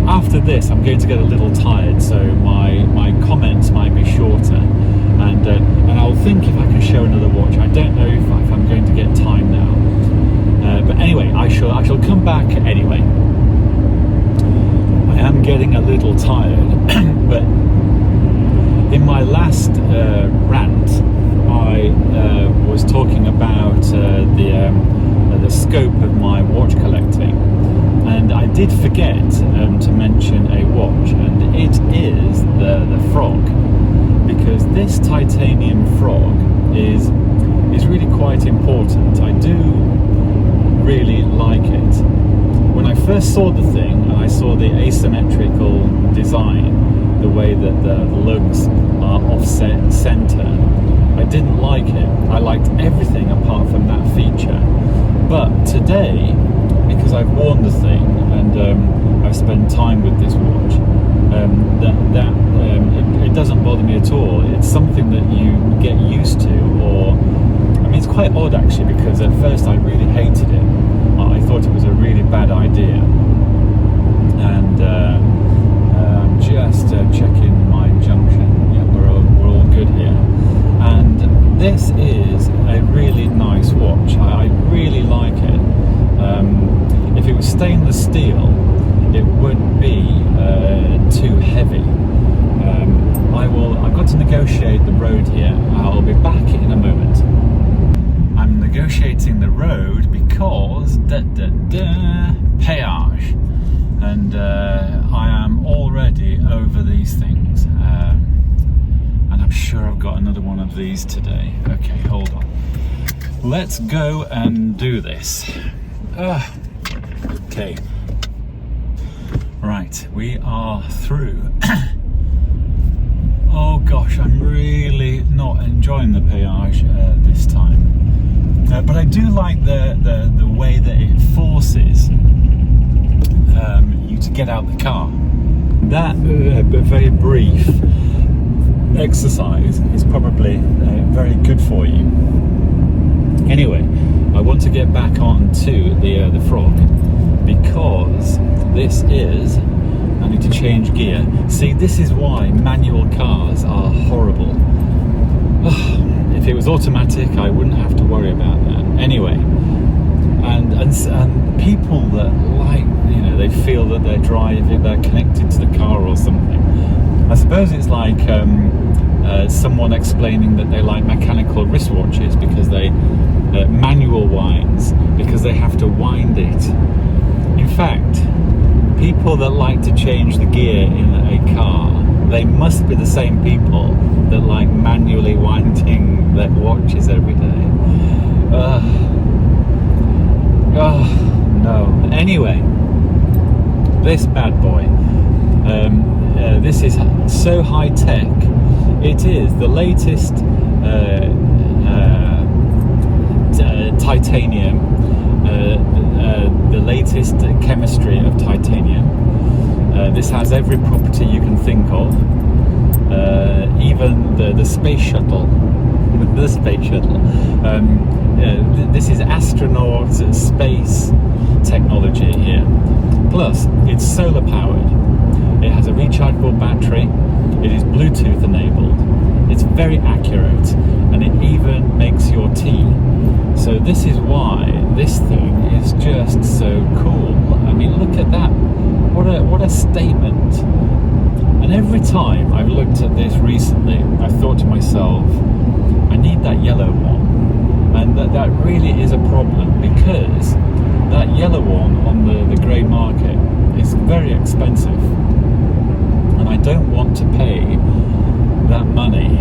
after this, I'm going to get a little tired, so my comments might be shorter, and I'll think if I can show another watch. I don't know if I'm going to get time now, but anyway, I shall come back anyway. I am getting a little tired, but in my last rant, I was talking about the scope of my watch collecting, and I did forget to mention a watch, and it is the Frog, because this titanium Frog is really quite important. I do really like it. When I first saw the thing, and I saw the asymmetrical design, the way that the lugs are offset center, I didn't like it. I liked everything apart from that feature. But today, because I've worn the thing and I've spent time with this watch, it doesn't bother me at all. It's something that you get used to, or I mean, it's quite odd actually, because at first I really hated it. I thought it was a really bad idea, and I'm just checking my junction. Yeah, we're all good here. And this is a really nice watch. I really like it. If it was stainless steel, it wouldn't be too heavy. I've got to negotiate the road here. I'll be back in a moment. I'm negotiating the road because péage, and I am already over these things, and I'm sure I've got another one of these today. Okay, hold on. Let's go and do this. Okay. Right, we are through. Oh gosh, I'm really not enjoying the péage this time. But I do like the way that it forces you to get out the car. That very brief exercise is probably very good for you. Anyway, I want to get back on to the Frog, because this is, I need to change gear. See, this is why manual cars are horrible. If it was automatic, I wouldn't have to worry about that. Anyway, and people that like, they feel that they're driving, they're connected to the car or something. I suppose it's like someone explaining that they like mechanical wristwatches because they manual winds, because they have to wind it. In fact, people that like to change the gear in a car, they must be the same people that like manually winding their watches every day. No. Anyway, this bad boy, this is so high tech. It is the latest titanium, the latest chemistry of titanium. This has every property you can think of, even the space shuttle. The space shuttle. This is astronaut space technology here. Plus, it's solar powered. It has a rechargeable battery. It is Bluetooth enabled. It's very accurate, and it even makes your tea. So this is why this thing is just so cool. I mean, look at that. What a statement. And every time I've looked at this recently, I've thought to myself, I need that yellow one. And that really is a problem, because that yellow one on the grey market is very expensive. And I don't want to pay that money,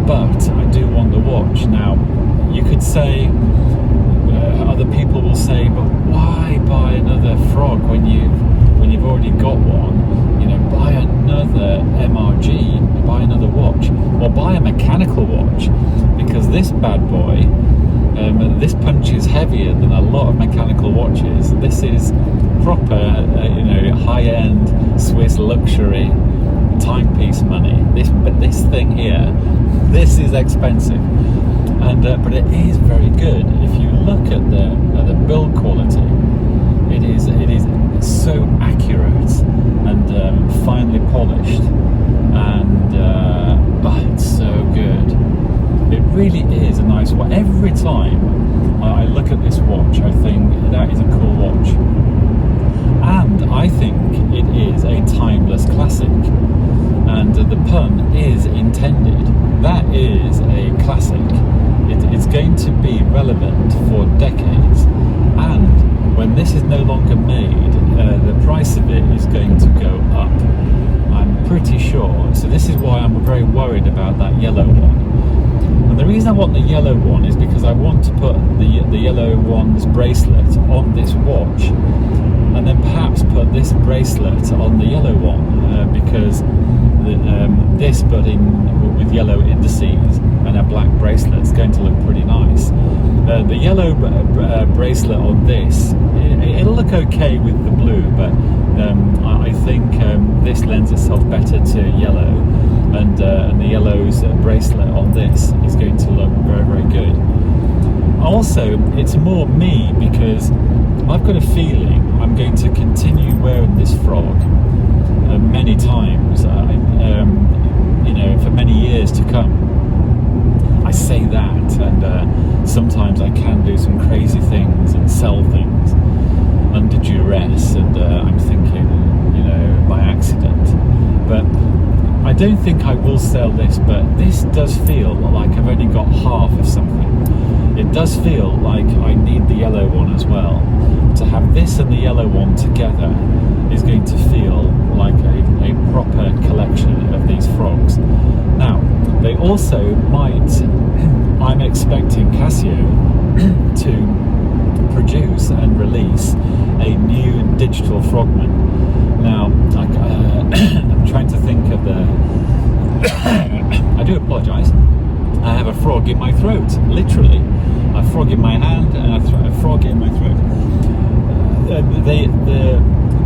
but I do want the watch. Now, you could say, other people will say, but why buy another Frog when you've already got one? You know, buy another MRG, buy another watch, or buy a mechanical watch, because this bad boy, this punch is heavier than a lot of mechanical watches. This is proper, high-end Swiss luxury timepiece money. But this thing here, this is expensive, and but it is very good. If you look at the build quality, it is so accurate and finely polished, and it's so good. It really is a nice watch. Every time I look at this watch, I think that is a cool watch, and I think it is a timeless classic. And the pun is intended. That is a classic. It's going to be relevant for decades, and when this is no longer made, the price of it is going to go up, I'm pretty sure. So this is why I'm very worried about that yellow one. And the reason I want the yellow one is because I want to put the yellow one's bracelet on this watch, and then perhaps put this bracelet on the yellow one, because this, but with yellow indices and a black bracelet, is going to look pretty nice. The yellow bracelet on this, it'll look okay with the blue, but I think this lends itself better to yellow, and the yellow's bracelet on this is going to look very, very good. Also, it's more me, because I've got a feeling I'm going to continue wearing this Frog many times, for many years to come. I say that, and sometimes I can do some crazy things and sell things under duress, and I'm thinking, by accident. But I don't think I will sell this, but this does feel like I've only got half of something. It does feel like I need the yellow one as well. To have this and the yellow one together is going to feel like a proper collection of these Frogs. Now, they also might, I'm expecting Casio to produce and release a new digital Frogman. Now, I'm trying to think of I do apologise. I have a frog in my throat, literally. A frog in my hand and a frog in my throat.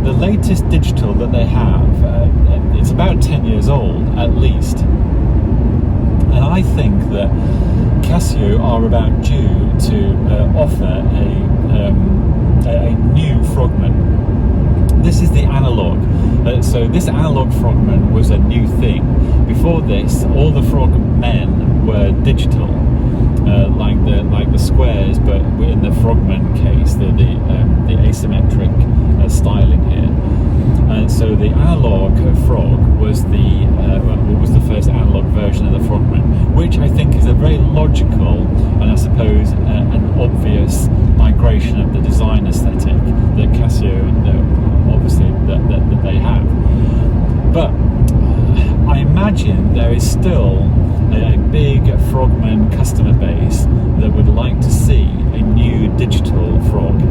The latest digital that they have, it's about 10 years old at least. And I think that Casio are about due to offer a new Frogman. This is the analog. So this analog Frogman was a new thing. Before this, all the Frogmen were digital, like the squares, but in the Frogman case, the asymmetric styling here. And so the analog Frog was the first analog version of the Frogman, which I think is a very logical and I suppose an obvious migration of the design aesthetic that Casio and obviously that they have. But I imagine there is still a big Frogman customer base that would like to see a new digital Frog.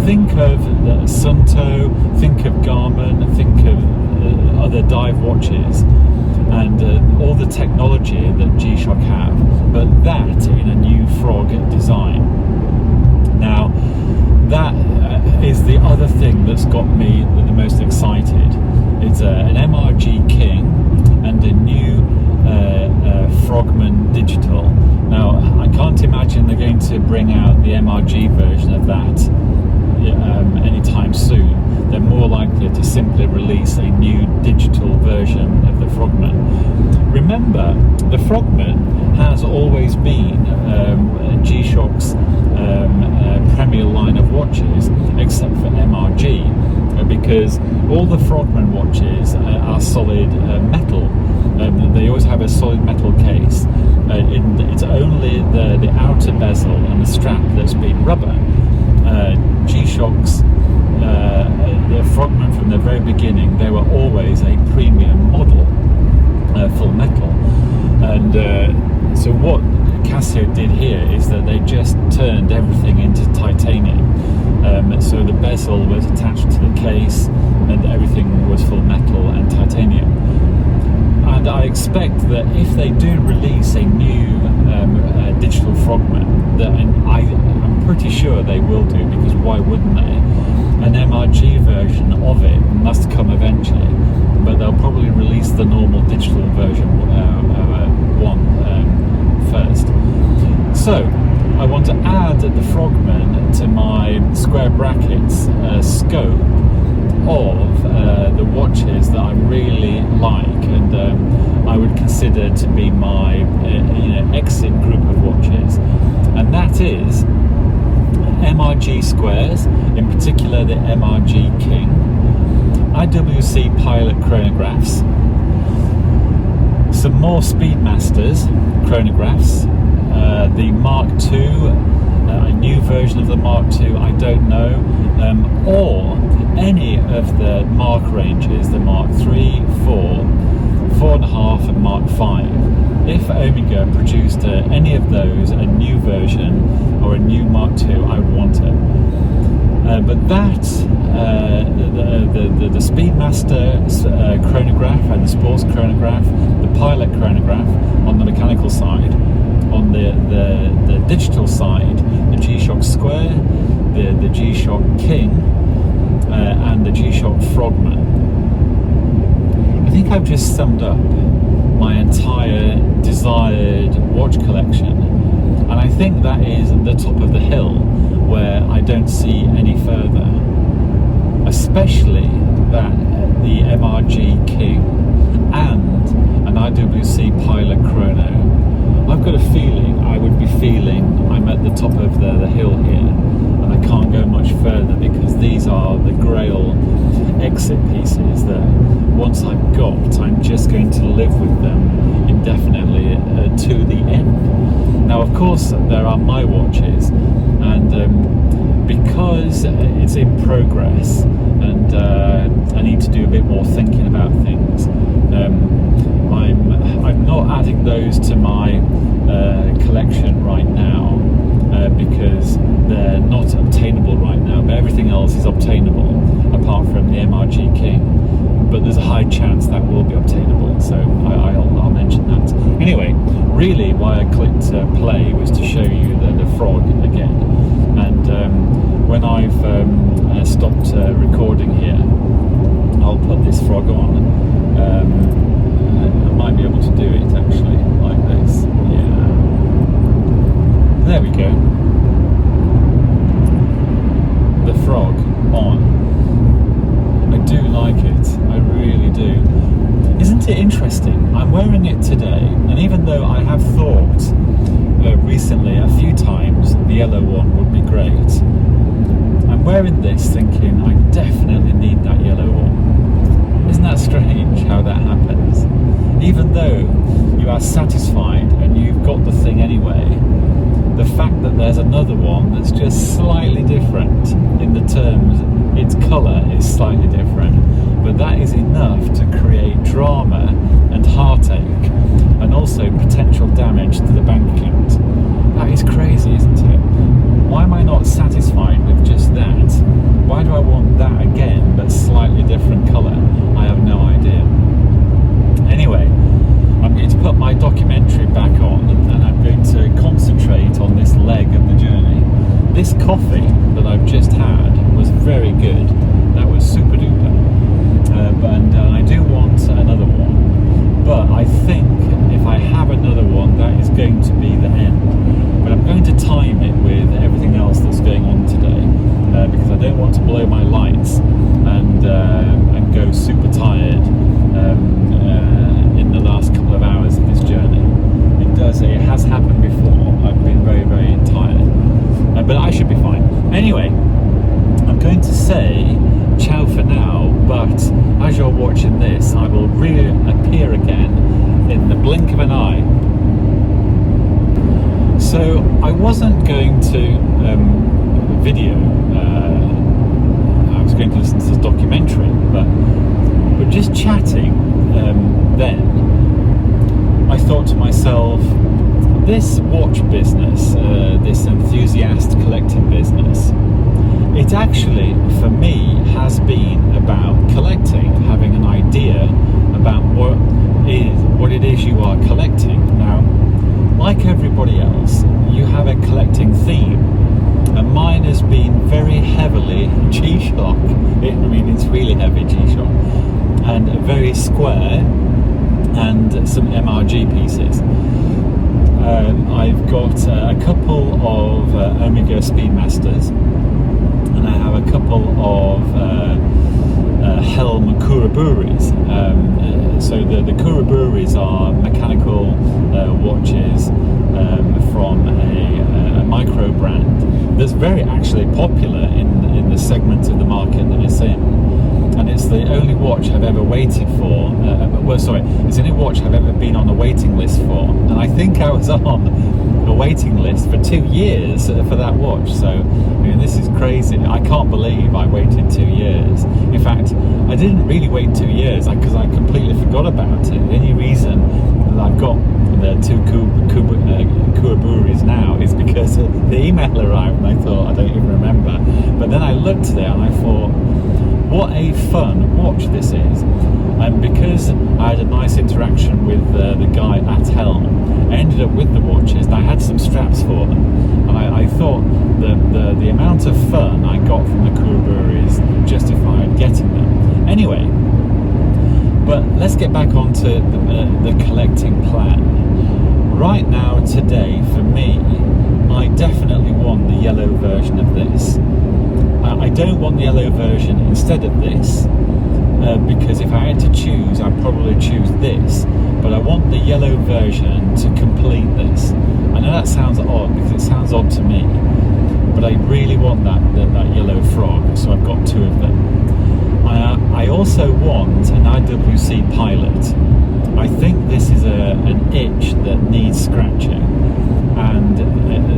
Think of Sunto, think of Garmin, think of other dive watches, and all the technology that G-Shock have, but that in a new Frog design. Now, that is the other thing that's got me the most excited. It's an MRG King and a new Frogman digital. Now, I can't imagine they're going to bring out the MRG version of that anytime soon. They're more likely to simply release a new digital version of the Frogman. remember, the Frogman has always been G-Shock's premier line of watches, except for MRG, because all the Frogman watches are solid metal. They always have a solid metal case. It's only the outer bezel and the strap that's been rubber. G-Shock's the Frogman from the very beginning, they were always a premium model, full metal. And so what Casio did here is that they just turned everything into titanium. So the bezel was attached to the case and everything was full metal and titanium. And I expect that if they do release a new digital Frogman, I'm pretty sure they will do, because why wouldn't they? An MRG version of it must come eventually, but they'll probably release the normal digital version first. So I want to add the Frogman to my square brackets scope of the watches that I really like, and I would consider to be my exit group of watches, and that is MRG squares, in particular the MRG King, IWC Pilot chronographs, some more Speedmasters chronographs, the Mark II, a new version of the Mark II, I don't know, or any of the Mark ranges, the Mark III, 4, 4.5 and Mark V. If Omega produced any of those, a new version or a new Mark II, I would want it. But that, the Speedmaster chronograph and the Sports chronograph, the Pilot chronograph on the mechanical side, on the digital side, the G-Shock Square, the G-Shock King, and the G-Shock Frogman. I think I've just summed up my entire desired watch collection, and I think that is at the top of the hill where I don't see any further, especially that the MRG King and an IWC Pilot chrono. I've got a feeling I would be feeling I'm at the top of the hill here, and I can't go much further, because these are the grail exit pieces that once I've got, I'm just going to live with them indefinitely to the end. Now, of course, there are my watches, and because it's in progress and I need to do a bit more thinking about things, I'm not adding those to my collection right now, because they're not obtainable right now, but everything else is obtainable apart from the MRG King, but there's a high chance that will be obtainable, so I'll mention that. Anyway, really why I clicked play was to show you the frog again, and when I've stopped recording here, I'll put this frog on. I might be able to do it actually like this. Yeah, there we go. The frog on. I do like it, I really do. Isn't it interesting? I'm wearing it today, and even though I have thought recently a few times the yellow one would be great, I'm wearing this thinking I definitely need that yellow one. Isn't that strange how that happens? Even though you are satisfied and you've got the thing anyway, the fact that there's another one that's just slightly different in the terms, its colour is slightly different, but that is enough to create drama and heartache, and also potential damage to the bank account. That is crazy, isn't it? Why am I not satisfied with just that? Why do I want that again, but slightly different colour? I have no idea. Anyway, I'm going to put my documentary back on, and I'm going to concentrate on this leg of the journey. This coffee that I've just had was very good. That was super duper. And I do want another one. But I think if I have another one, that is going to be the end. But I'm going to time it with everything else that's going on today, because I don't want to blow my lights. going to video. I was going to listen to this documentary, but just chatting then, I thought to myself, this watch business, this enthusiast collecting business, it actually, for me, has been about collecting, having an idea about what it is you are collecting. Now, like everybody else, you have a collecting theme, and mine has been very heavily G-Shock. I mean, it's really heavy G-Shock, and very square, and some MRG pieces. I've got a couple of Omega Speedmasters, and I have a couple of Helm Kuraburis. So the Kuraburis are mechanical watches from a micro brand that's very actually popular in the segment of the market that it's in. And it's the only watch I've ever waited for. It's the only watch I've ever been on a waiting list for. And I think I was on a waiting list for 2 years for that watch. So, I mean, this is crazy. I can't believe I waited 2 years. In fact, I didn't really wait 2 years because I completely forgot about it. The only reason that I've got the two Kuraburis now is because the email arrived and I thought, I don't even remember. But then I looked there and I thought, what a fun watch this is. And because I had a nice interaction with the guy at Helm, I ended up with the watches and I had some straps for them. And I thought the amount of fun I got from the Kuraburis justified getting them. Anyway, but let's get back onto the collecting plan. Right now, today, for me, I definitely want the yellow version of this. I don't want the yellow version instead of this, because if I had to choose, I'd probably choose this, but I want the yellow version to complete this. I know that sounds odd, because it sounds odd to me, but I really want that yellow frog, so I've got 2 of them. I also want an IWC Pilot. I think this is an itch that needs scratching, and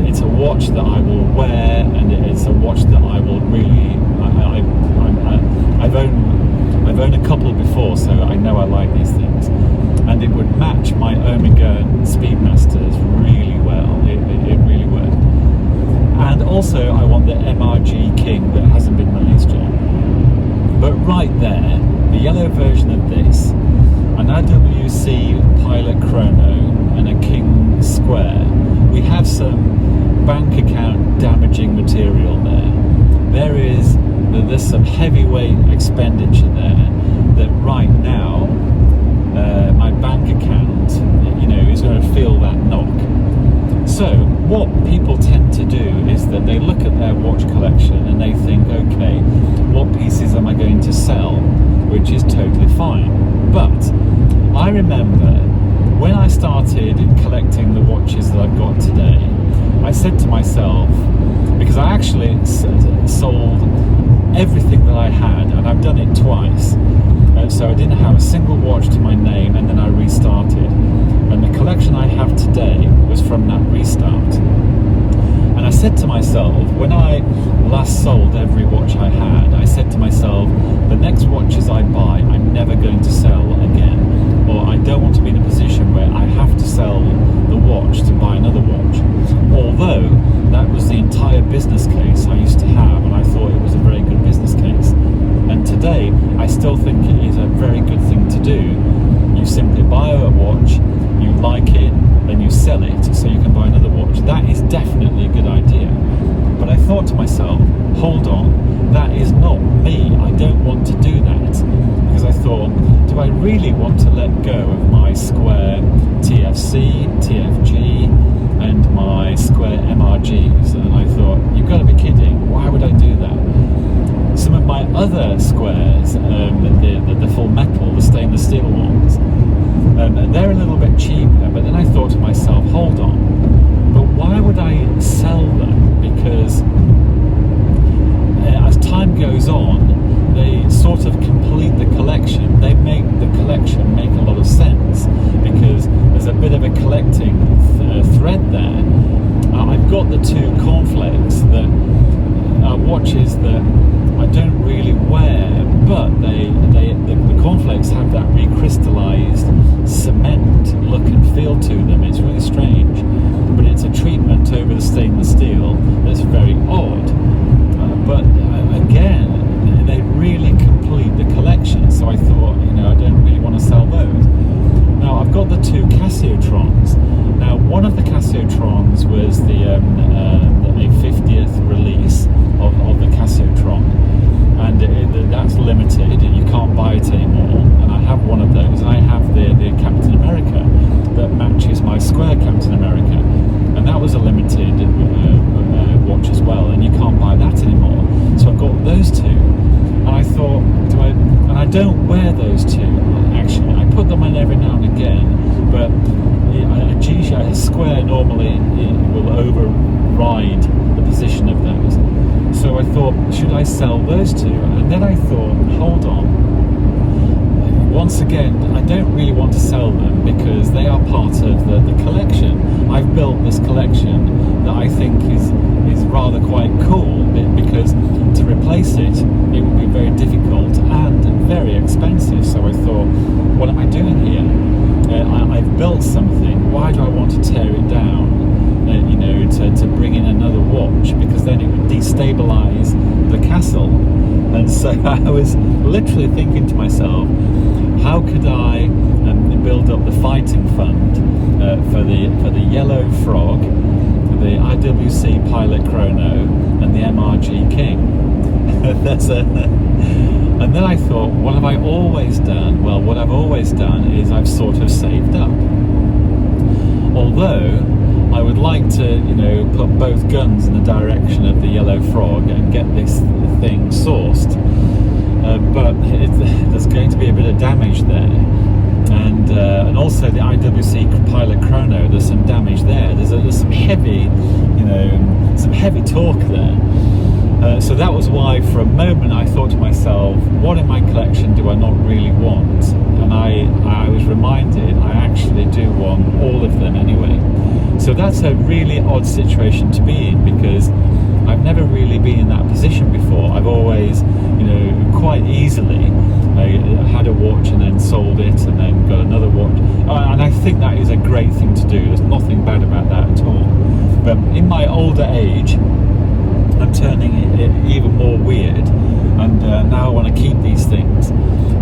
it's a watch that I will wear, and it's a watch that I will really. I've owned a couple before, so I know I like these things, and it would match my Omega Speedmasters really well. It really would. And also, I want the MRG King that hasn't been released yet. But right there, the yellow version of this, an IWC Pilot Chrono and a King Square. We have some bank account damaging material there. There's some heavyweight expenditure there that right now my bank account, is going to feel that knock. So what people tend to do is that they look at their watch collection and they think, okay, what pieces am I going to sell? Which is totally fine. But I remember when I started collecting the watches that I've got today, I said to myself, because I actually sold everything that I had, and I've done it twice, so I didn't have a single watch to my name, and then I restarted, and the collection I have today was from that restart. And I said to myself, when I last sold every watch I had, I said to myself, the next watches I buy, I'm never going to sell again, or I don't want to be in a position where I have to sell the watch to buy another watch. Although that was the entire business case I used to have, and I thought it was a very good business case. And today, I still think it is a very good thing to do. You simply buy a watch, you like it, then you sell it so you can buy another watch. That is definitely a good idea. But I thought to myself, hold on, that is not me. I don't want to do that. Because I thought, do I really want to let go of my Square TFC, TFG, and my Square MRGs? And I thought, you've got to be kidding. Why would I do that? Some of my other Squares, the full metal, the stainless steel ones, they're a little bit cheaper. But then I thought to myself, hold on, but why would I sell them? Because as time goes on, they sort of complete the collection. They make the collection make a lot of sense because there's a bit of a collecting thread there. I've got got the two cornflakes that are watches that I don't really wear, but the cornflakes have that recrystallized cement look and feel to them. It's really strange, but it's a treatment over the stainless steel that's very odd. But again, they really complete the collection. So I thought, I don't really want to sell those. Now I've got the two Casio-trons. Now one of the Casio-trons was the 50th release of the Casio-tron, and that's limited. You can't buy it anymore. And I have one of those, and I have the Captain America that matches my square Captain America, and that was a limited watch as well, and you can't buy that anymore. So I've got those two, and I thought, and I don't wear those two actually. I put them on every now and again, but a square normally will override the position of those. So I thought, should I sell those two? And then I thought, hold on. Once again, I don't really want to sell them because they are part of the collection. I've built this collection that I think is rather quite cool, because to replace it would be very difficult and very expensive. So I thought, what am I doing here? I've built something. Why do I want to tear it down? To bring in another watch, because then it would destabilize the castle. And so I was literally thinking to myself, how could I build up the fighting fund for the Yellow Frog, the IWC Pilot Chrono, and the MRG King? And then I thought, what have I always done? Well, what I've always done is I've sort of saved up. Although I would like to, put both guns in the direction of the Yellow Frog and get this thing sourced. But there's going to be a bit of damage there. And also the IWC Pilot Chrono, there's some damage there. There's some heavy, some heavy torque there. So that was why for a moment I thought to myself, what in my collection do I not really want? And I was reminded I actually do want all of them anyway. So that's a really odd situation to be in, because I've never really been in that position before. I've always, quite easily had a watch and then sold it and then got another watch. And I think that is a great thing to do. There's nothing bad about that at all. But in my older age, I'm turning it even more weird, and now I want to keep these things.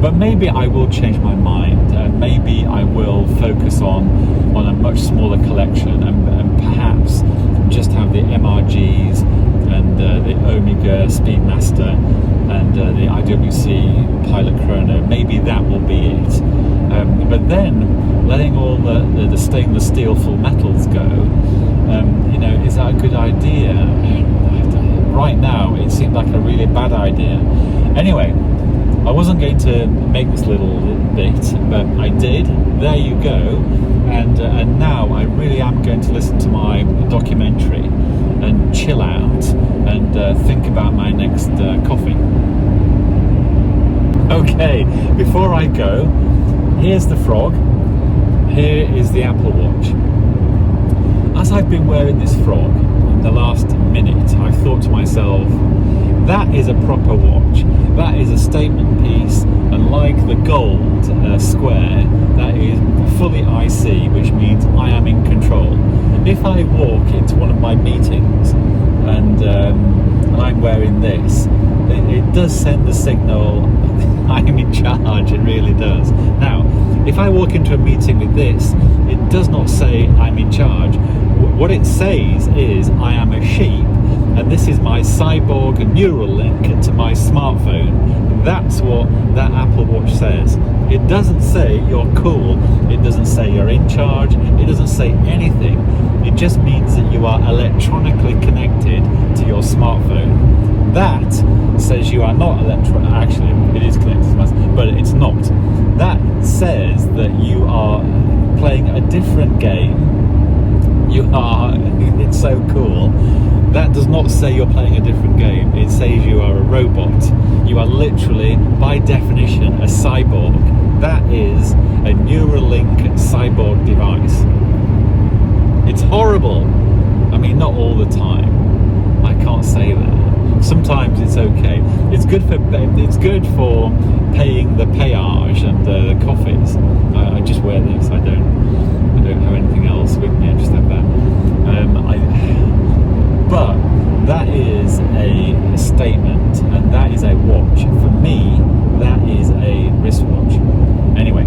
But maybe I will change my mind, and maybe I will focus on a much smaller collection, and perhaps just have the MRGs and the Omega Speedmaster and the IWC Pilot Chrono. Maybe that will be it. But then letting all the stainless steel full metals go, is that a good idea? Right now it seemed like a really bad idea. Anyway, I wasn't going to make this little bit, but I did. There you go. And now I really am going to listen to my documentary and chill out and think about my next coffee. Okay, before I go, here's the Frog, here is the Apple Watch. As I've been wearing this Frog in the last minute, I thought to myself, that is a proper watch. That is a statement piece, and like the gold square, that is fully IC, which means I am in control. If I walk into one of my meetings and I'm wearing this, it does send the signal I'm in charge. It really does. Now, if I walk into a meeting with this, it does not say I'm in charge. What it says is I am a sheep, and this is my cyborg neural link to my smartphone. That's what that Apple Watch says. It doesn't say you're cool, it doesn't say you're in charge, it doesn't say anything. It just means that you are electronically connected to your smartphone. That says you are not actually it is connected to my, but it's not. That says that you are playing a different game. It's so cool. That does not say you're playing a different game. It says you are a robot. You are literally, by definition, a cyborg. That is a Neuralink cyborg device. It's horrible. I mean, not all the time. I can't say that. Sometimes it's okay. It's good for paying the payage and the coffees. I just wear this. I don't have anything else with me. I just have that. But that is a statement, and that is a watch. For me, that is a wristwatch. Anyway,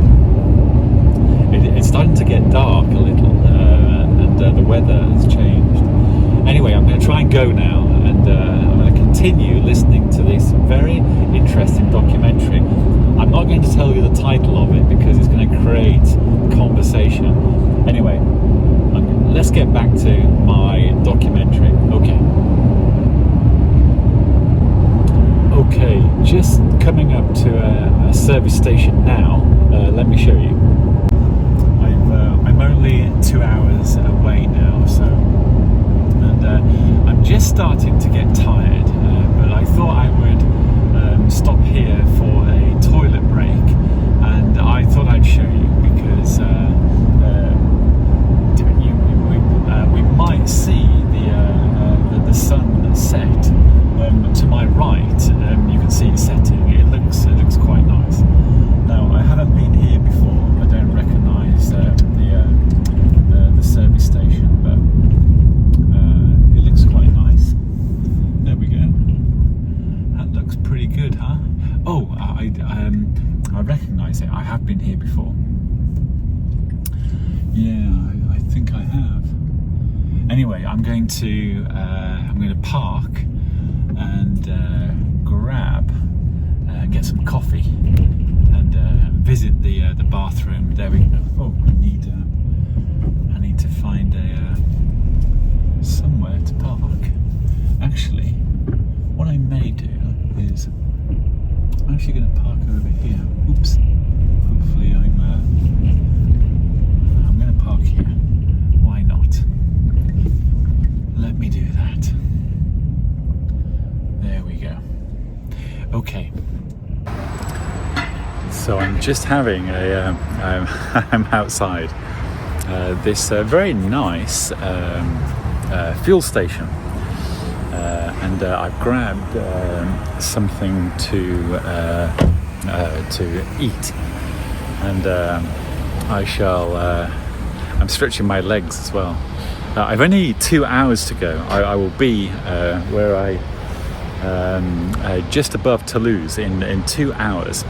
it's starting to get dark a little, and the weather has changed. Anyway, I'm going to try and go now, and I'm going to continue listening to this very interesting documentary. I'm not going to tell you the title of it because it's going to create conversation. Anyway, let's get back to my documentary. Okay, just coming up to a service station now. Let me show you. I'm only 2 hours away now, so, and I'm just starting to get tired, but I thought I would stop here for a toilet break, and I thought I'd show you because we might see the sun set. To my right, you can see it setting. It looks quite nice. Now, I haven't been here before. I don't recognise the service station, but it looks quite nice. There we go. That looks pretty good, huh? Oh, I recognise it. I have been here before. Yeah, I think I have. Anyway, I'm going to park and get some coffee and visit the bathroom. There we go. Oh, I need to find somewhere to park. Actually, what I may do is I'm actually going to park over here. Oops. Hopefully I'm going to park here. Why not? Let me do that. There we go. Okay. So I'm just having I'm outside this very nice fuel station, and I've grabbed something to eat, and I shall. I'm stretching my legs as well. I've only 2 hours to go. I will be where I just above Toulouse in 2 hours.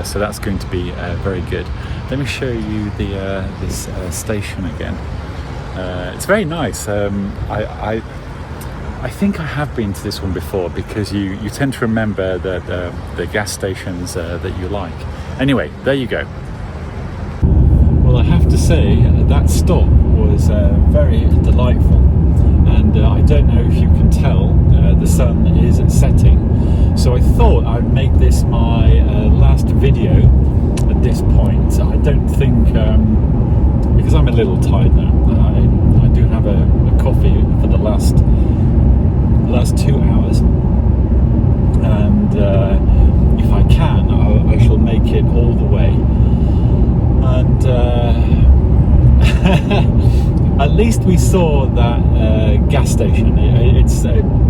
So that's going to be very good. Let me show you this station again. It's very nice. I think I have been to this one before because you tend to remember the gas stations that you like. Anyway, there you go. Well, I have to say that stop was very delightful, and I don't know if you can tell, the sun is setting, so I thought I'd make this my last video at this point. I don't think, because I'm a little tired now, I do have a coffee for the last 2 hours, and if I can, I shall make it all the way. And at least we saw that gas station. It's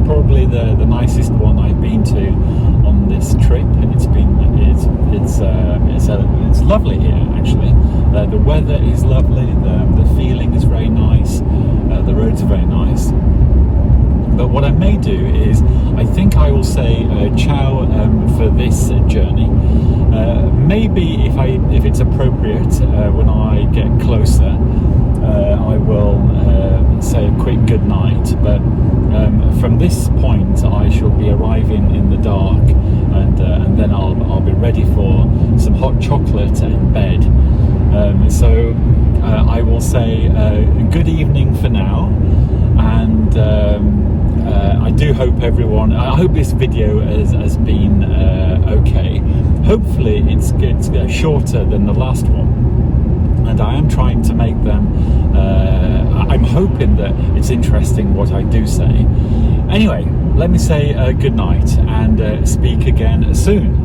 probably the nicest one I've been to on this trip. It's lovely here, actually. The weather is lovely. The feeling is very nice. The roads are very nice. But what I may do is, I think I will say ciao for this journey. Maybe if it's appropriate, when I get closer, I will say a quick good night. But from this point, I shall be arriving in the dark, and then I'll be ready for some hot chocolate in bed. So I will say good evening for now, and I do hope everyone. I hope this video has been okay. Hopefully it's shorter than the last one, and I am trying to make them. I'm hoping that it's interesting what I do say. Anyway, let me say good night and speak again soon.